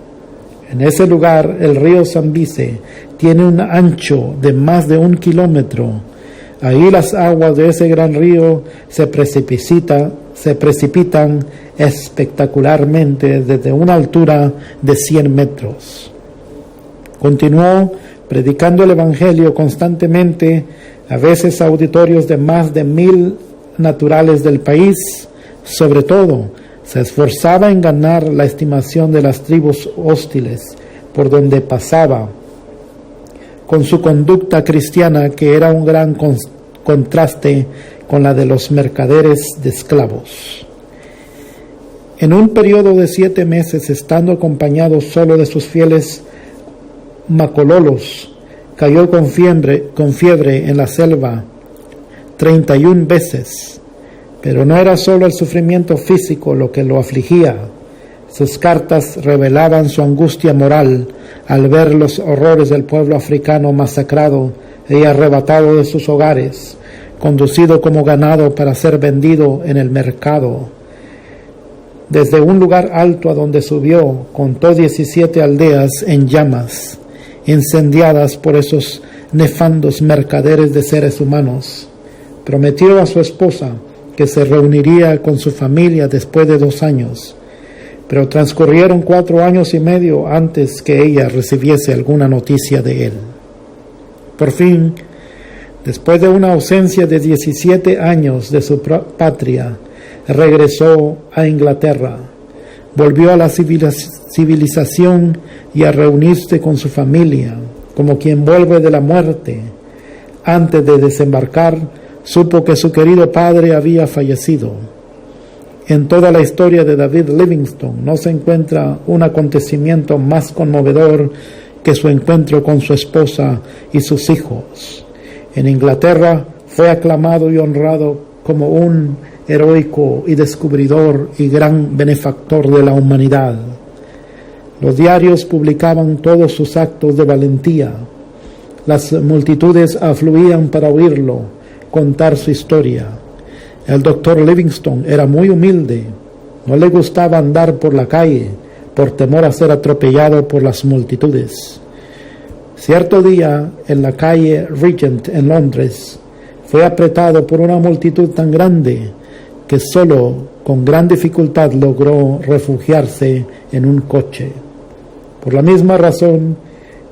En ese lugar el río Zambeze tiene un ancho de más de 1 kilómetro. Ahí las aguas de ese gran río se precipitan espectacularmente desde una altura de 100 metros. Continuó predicando el Evangelio constantemente, a veces a auditorios de más de 1000 naturales del país. Sobre todo, se esforzaba en ganar la estimación de las tribus hostiles por donde pasaba, con su conducta cristiana que era un gran contraste con la de los mercaderes de esclavos. En un periodo de 7 meses, estando acompañado solo de sus fieles macololos, cayó con fiebre en la selva 31 veces, pero no era solo el sufrimiento físico lo que lo afligía. Sus cartas revelaban su angustia moral al ver los horrores del pueblo africano masacrado y arrebatado de sus hogares, conducido como ganado para ser vendido en el mercado. Desde un lugar alto a donde subió, contó 17 aldeas en llamas, incendiadas por esos nefandos mercaderes de seres humanos. Prometió a su esposa que se reuniría con su familia después de 2 años, pero transcurrieron 4 años y medio antes que ella recibiese alguna noticia de él. Por fin, después de una ausencia de 17 años de su patria, regresó a Inglaterra, volvió a la civilización y a reunirse con su familia, como quien vuelve de la muerte. Antes de desembarcar, supo que su querido padre había fallecido. En toda la historia de David Livingstone no se encuentra un acontecimiento más conmovedor que su encuentro con su esposa y sus hijos. En Inglaterra fue aclamado y honrado como un heroico y descubridor y gran benefactor de la humanidad. Los diarios publicaban todos sus actos de valentía. Las multitudes afluían para oírlo contar su historia. El doctor Livingstone era muy humilde. No le gustaba andar por la calle por temor a ser atropellado por las multitudes. Cierto día, en la calle Regent en Londres, fue apretado por una multitud tan grande que solo con gran dificultad logró refugiarse en un coche. Por la misma razón,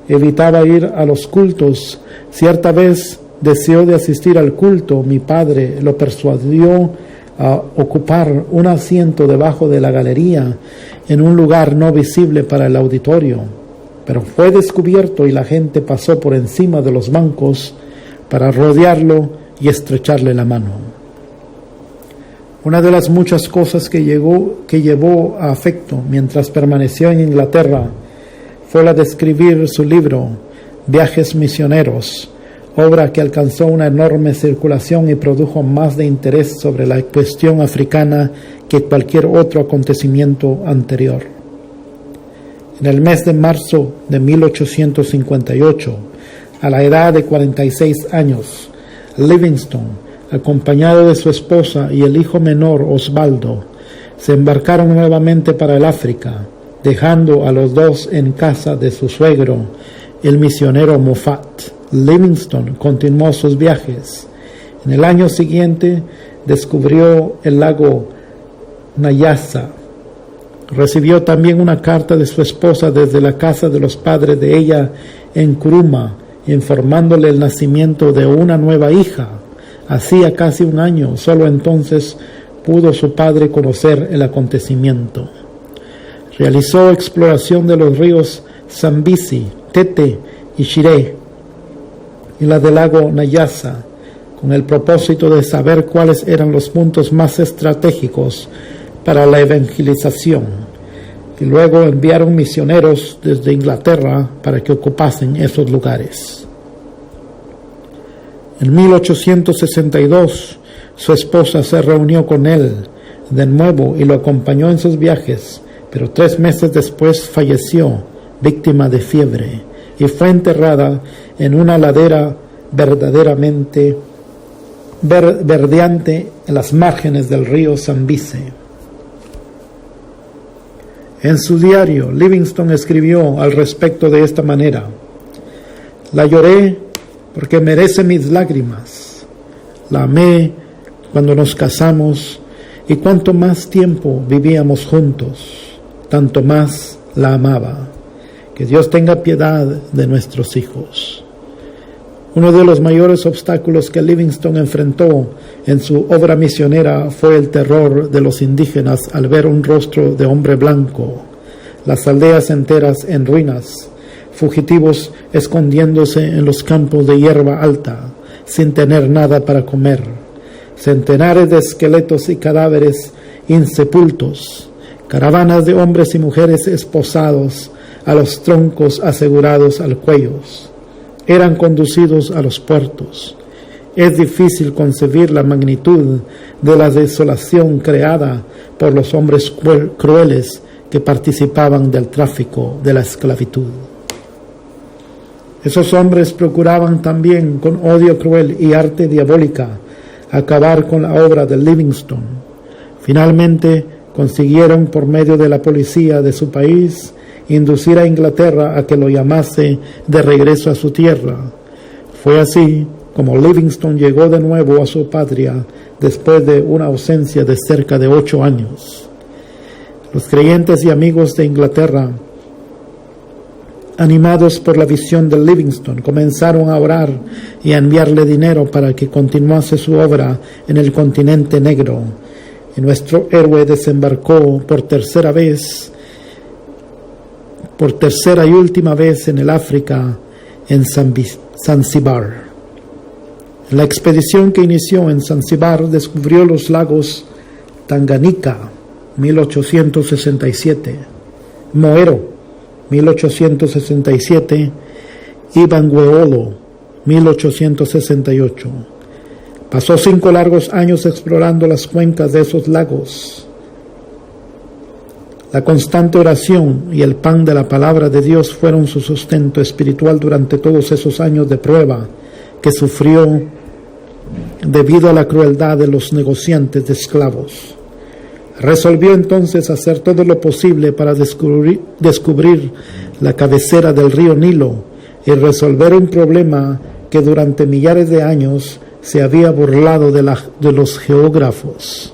evitaba ir a los cultos. Cierta vez deseó de asistir al culto. Mi padre lo persuadió a ocupar un asiento debajo de la galería en un lugar no visible para el auditorio, pero fue descubierto y la gente pasó por encima de los bancos para rodearlo y estrecharle la mano. Una de las muchas cosas que llevó a efecto mientras permaneció en Inglaterra fue la de escribir su libro Viajes Misioneros, obra que alcanzó una enorme circulación y produjo más de interés sobre la cuestión africana que cualquier otro acontecimiento anterior. En el mes de marzo de 1858, a la edad de 46 años, Livingstone, acompañado de su esposa y el hijo menor Osvaldo, se embarcaron nuevamente para el África, dejando a los dos en casa de su suegro, el misionero Moffat. Livingstone continuó sus viajes. En el año siguiente descubrió el lago Nyassa. Recibió también una carta de su esposa desde la casa de los padres de ella en Kuruma, informándole el nacimiento de una nueva hija. Hacía casi un año, solo entonces pudo su padre conocer el acontecimiento. Realizó exploración de los ríos Zambezi, Tete y Shiré y la del lago Nyassa, con el propósito de saber cuáles eran los puntos más estratégicos para la evangelización, y luego enviaron misioneros desde Inglaterra para que ocupasen esos lugares. En 1862, su esposa se reunió con él de nuevo y lo acompañó en sus viajes, pero 3 meses después falleció, víctima de fiebre, y fue enterrada en una ladera verdaderamente verdeante en las márgenes del río Zambezi. En su diario, Livingstone escribió al respecto de esta manera: la lloré porque merece mis lágrimas. La amé cuando nos casamos, y cuanto más tiempo vivíamos juntos, tanto más la amaba. Que Dios tenga piedad de nuestros hijos. Uno de los mayores obstáculos que Livingstone enfrentó en su obra misionera fue el terror de los indígenas al ver un rostro de hombre blanco, las aldeas enteras en ruinas, fugitivos escondiéndose en los campos de hierba alta, sin tener nada para comer, centenares de esqueletos y cadáveres insepultos, caravanas de hombres y mujeres esposados a los troncos asegurados al cuello, eran conducidos a los puertos. Es difícil concebir la magnitud de la desolación creada por los hombres crueles que participaban del tráfico de la esclavitud. Esos hombres procuraban también, con odio cruel y arte diabólica, acabar con la obra de Livingstone. Finalmente consiguieron, por medio de la policía de su país, inducir a Inglaterra a que lo llamase de regreso a su tierra. Fue así como Livingstone llegó de nuevo a su patria después de una ausencia de cerca de 8 años. Los creyentes y amigos de Inglaterra, animados por la visión de Livingstone, comenzaron a orar y a enviarle dinero para que continuase su obra en el continente negro. Y nuestro héroe desembarcó por tercera y última vez en el África, en Zanzíbar. En la expedición que inició en Zanzíbar descubrió los lagos Tanganika, 1867, Moero, 1867, y Bangweolo, 1868. Pasó 5 largos años explorando las cuencas de esos lagos. La constante oración y el pan de la palabra de Dios fueron su sustento espiritual durante todos esos años de prueba que sufrió debido a la crueldad de los negociantes de esclavos. Resolvió entonces hacer todo lo posible para descubrir la cabecera del río Nilo y resolver un problema que durante millares de años se había burlado de los geógrafos.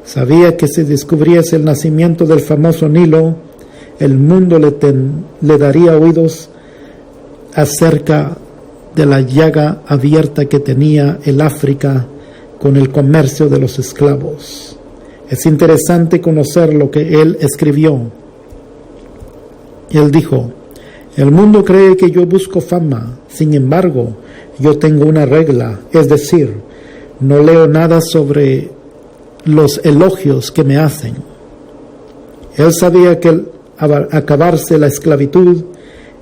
Sabía que si descubriese el nacimiento del famoso Nilo, el mundo le daría oídos acerca de la llaga abierta que tenía el África con el comercio de los esclavos. Es interesante conocer lo que él escribió. Él dijo: el mundo cree que yo busco fama, sin embargo, yo tengo una regla, es decir, no leo nada sobre los elogios que me hacen. Él sabía que al acabarse la esclavitud,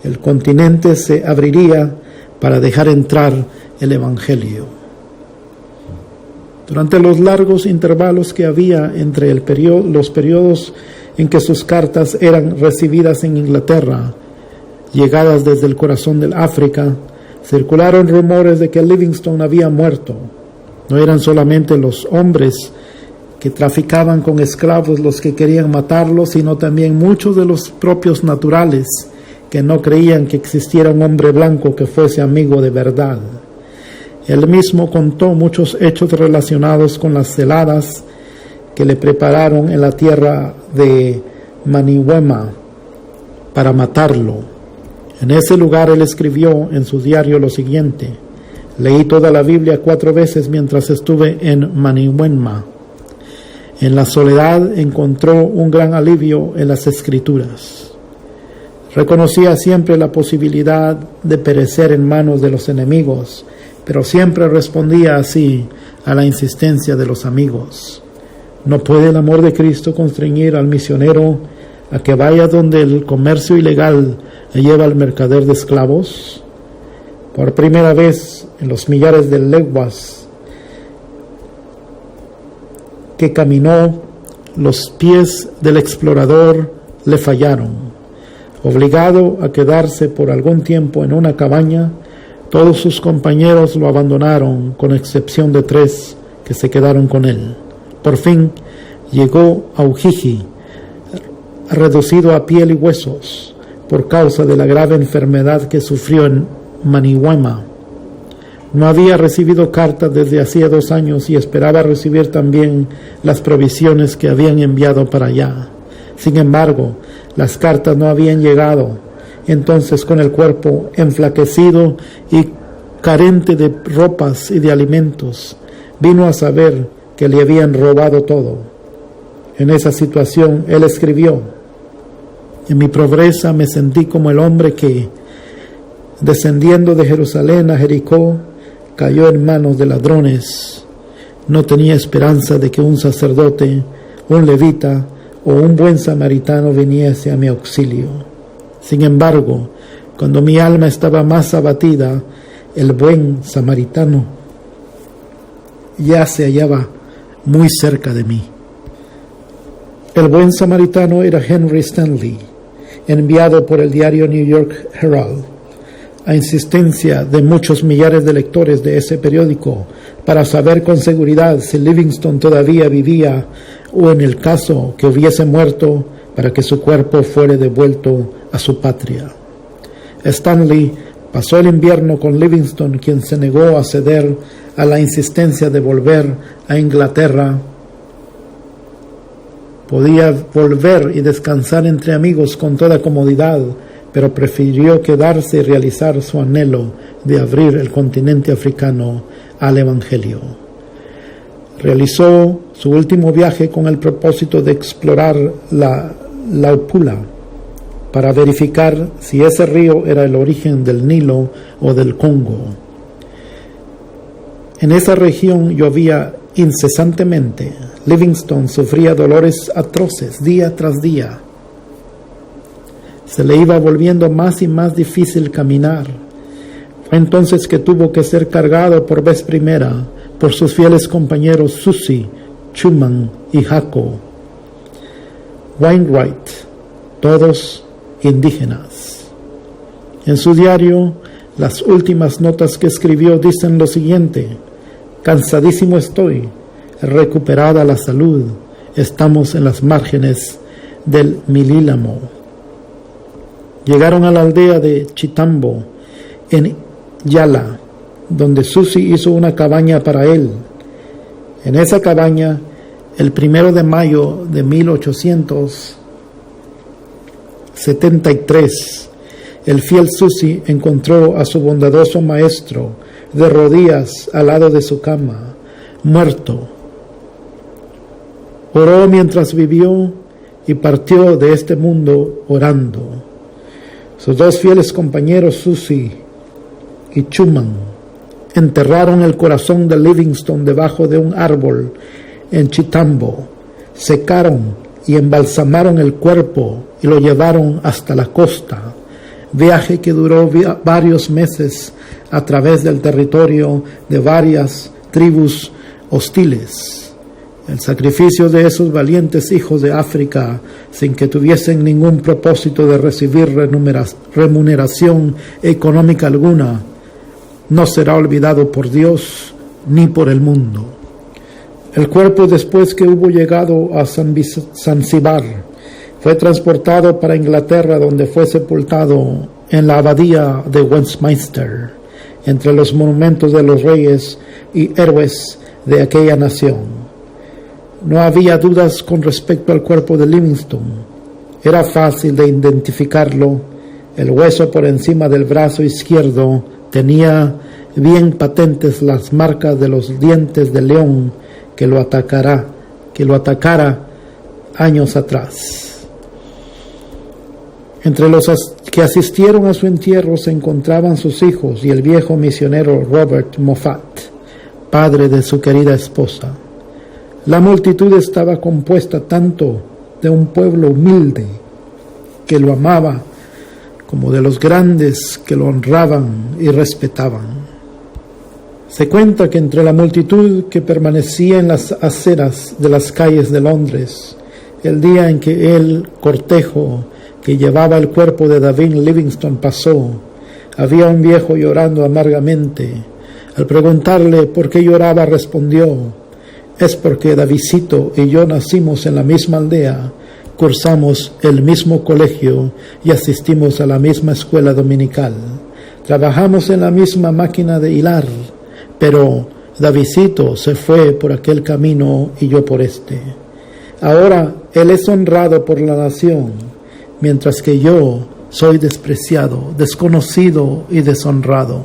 el continente se abriría para dejar entrar el Evangelio. Durante los largos intervalos que había entre los periodos en que sus cartas eran recibidas en Inglaterra, llegadas desde el corazón del África, circularon rumores de que Livingstone había muerto. No eran solamente los hombres que traficaban con esclavos los que querían matarlo, sino también muchos de los propios naturales que no creían que existiera un hombre blanco que fuese amigo de verdad. Él mismo contó muchos hechos relacionados con las celadas que le prepararon en la tierra de Maniwema para matarlo. En ese lugar él escribió en su diario lo siguiente: leí toda la Biblia 4 veces mientras estuve en Maniwema. En la soledad encontró un gran alivio en las Escrituras. Reconocía siempre la posibilidad de perecer en manos de los enemigos, pero siempre respondía así a la insistencia de los amigos. ¿No puede el amor de Cristo constreñir al misionero a que vaya donde el comercio ilegal lleva al mercader de esclavos? Por primera vez en los millares de leguas que caminó, los pies del explorador le fallaron. Obligado a quedarse por algún tiempo en una cabaña, todos sus compañeros lo abandonaron, con excepción de 3 que se quedaron con él. Por fin llegó a Ujiji, reducido a piel y huesos por causa de la grave enfermedad que sufrió en Maniwema. No había recibido cartas desde hacía 2 años y esperaba recibir también las provisiones que habían enviado para allá. Sin embargo, las cartas no habían llegado. Entonces, con el cuerpo enflaquecido y carente de ropas y de alimentos, vino a saber que le habían robado todo. En esa situación, él escribió: en mi pobreza me sentí como el hombre que, descendiendo de Jerusalén a Jericó, cayó en manos de ladrones. No tenía esperanza de que un sacerdote, un levita o un buen samaritano viniese a mi auxilio. Sin embargo, cuando mi alma estaba más abatida, el buen samaritano ya se hallaba muy cerca de mí. El buen samaritano era Henry Stanley, enviado por el diario New York Herald, a insistencia de muchos millares de lectores de ese periódico, para saber con seguridad si Livingstone todavía vivía o, en el caso que hubiese muerto, para que su cuerpo fuera devuelto a su patria. Stanley pasó el invierno con Livingstone, quien se negó a ceder a la insistencia de volver a Inglaterra. Podía volver y descansar entre amigos con toda comodidad, pero prefirió quedarse y realizar su anhelo de abrir el continente africano al Evangelio. Realizó su último viaje con el propósito de explorar la Upula para verificar si ese río era el origen del Nilo o del Congo. En esa región llovía incesantemente. Livingstone sufría dolores atroces día tras día. Se le iba volviendo más y más difícil caminar. Fue entonces que tuvo que ser cargado por vez primera por sus fieles compañeros Susi, Chuman y Jaco Wainwright, todos indígenas. En su diario, las últimas notas que escribió dicen lo siguiente: cansadísimo estoy, recuperada la salud, estamos en las márgenes del Milílamo. Llegaron a la aldea de Chitambo, en Yala, donde Susi hizo una cabaña para él. En esa cabaña, el 1 de mayo de 1873, el fiel Susi encontró a su bondadoso maestro de rodillas al lado de su cama, muerto. Oró mientras vivió y partió de este mundo orando. Sus 2 fieles compañeros, Susi y Chuman, enterraron el corazón de Livingstone debajo de un árbol en Chitambo, secaron y embalsamaron el cuerpo y lo llevaron hasta la costa, viaje que duró varios meses a través del territorio de varias tribus hostiles. El sacrificio de esos valientes hijos de África, sin que tuviesen ningún propósito de recibir remuneración económica alguna, no será olvidado por Dios ni por el mundo. El cuerpo, después que hubo llegado a Zanzíbar, fue transportado para Inglaterra, donde fue sepultado en la abadía de Westminster, entre los monumentos de los reyes y héroes de aquella nación. No había dudas con respecto al cuerpo de Livingstone. Era fácil de identificarlo. El hueso por encima del brazo izquierdo tenía bien patentes las marcas de los dientes de león que lo atacara años atrás. Entre los que asistieron a su entierro se encontraban sus hijos y el viejo misionero Robert Moffat, padre de su querida esposa. La multitud estaba compuesta tanto de un pueblo humilde que lo amaba como de los grandes que lo honraban y respetaban. Se cuenta que entre la multitud que permanecía en las aceras de las calles de Londres, el día en que el cortejo que llevaba el cuerpo de David Livingstone pasó, había un viejo llorando amargamente. Al preguntarle por qué lloraba, respondió: es porque Davidcito y yo nacimos en la misma aldea, cursamos el mismo colegio y asistimos a la misma escuela dominical. Trabajamos en la misma máquina de hilar, pero Davidcito se fue por aquel camino y yo por este. Ahora él es honrado por la nación, mientras que yo soy despreciado, desconocido y deshonrado.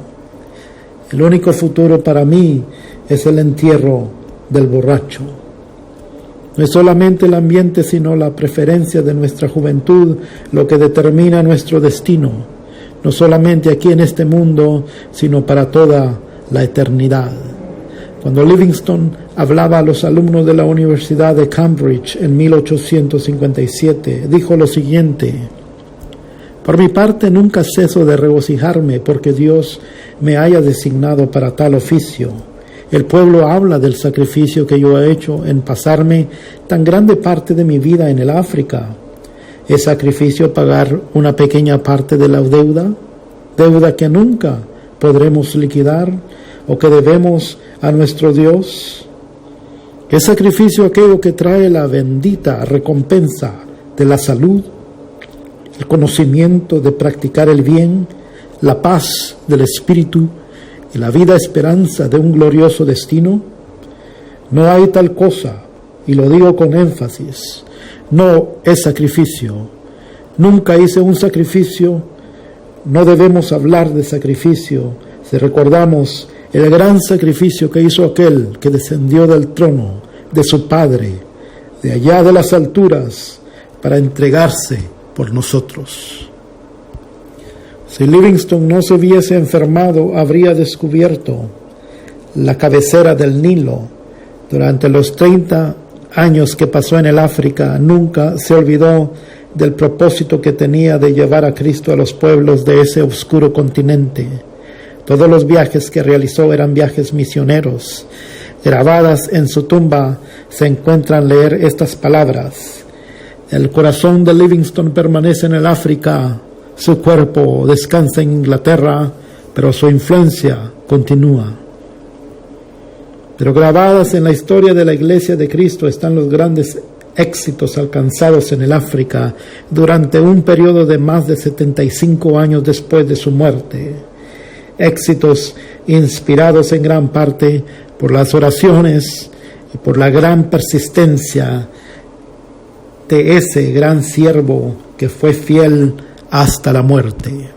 El único futuro para mí es el entierro del borracho. No es solamente el ambiente, sino la preferencia de nuestra juventud lo que determina nuestro destino, no solamente aquí en este mundo, sino para toda la eternidad. Cuando Livingstone hablaba a los alumnos de la Universidad de Cambridge en 1857, dijo lo siguiente: por mi parte nunca ceso de regocijarme porque Dios me haya designado para tal oficio. El pueblo habla del sacrificio que yo he hecho en pasarme tan grande parte de mi vida en el África. ¿Es sacrificio pagar una pequeña parte de la deuda que nunca podremos liquidar o que debemos a nuestro Dios? ¿Es sacrificio aquello que trae la bendita recompensa de la salud, el conocimiento de practicar el bien, la paz del espíritu y la vida esperanza de un glorioso destino? No hay tal cosa, y lo digo con énfasis, no es sacrificio. Nunca hice un sacrificio. No debemos hablar de sacrificio si recordamos el gran sacrificio que hizo aquel que descendió del trono de su Padre, de allá de las alturas, para entregarse por nosotros. Si Livingstone no se hubiese enfermado, habría descubierto la cabecera del Nilo. Durante los 30 años que pasó en el África, nunca se olvidó del propósito que tenía de llevar a Cristo a los pueblos de ese oscuro continente. Todos los viajes que realizó eran viajes misioneros. Grabadas en su tumba se encuentran leer estas palabras: el corazón de Livingstone permanece en el África. Su cuerpo descansa en Inglaterra, pero su influencia continúa. Pero grabadas en la historia de la Iglesia de Cristo están los grandes éxitos alcanzados en el África durante un periodo de más de 75 años después de su muerte. Éxitos inspirados en gran parte por las oraciones y por la gran persistencia de ese gran siervo que fue fiel hasta la muerte.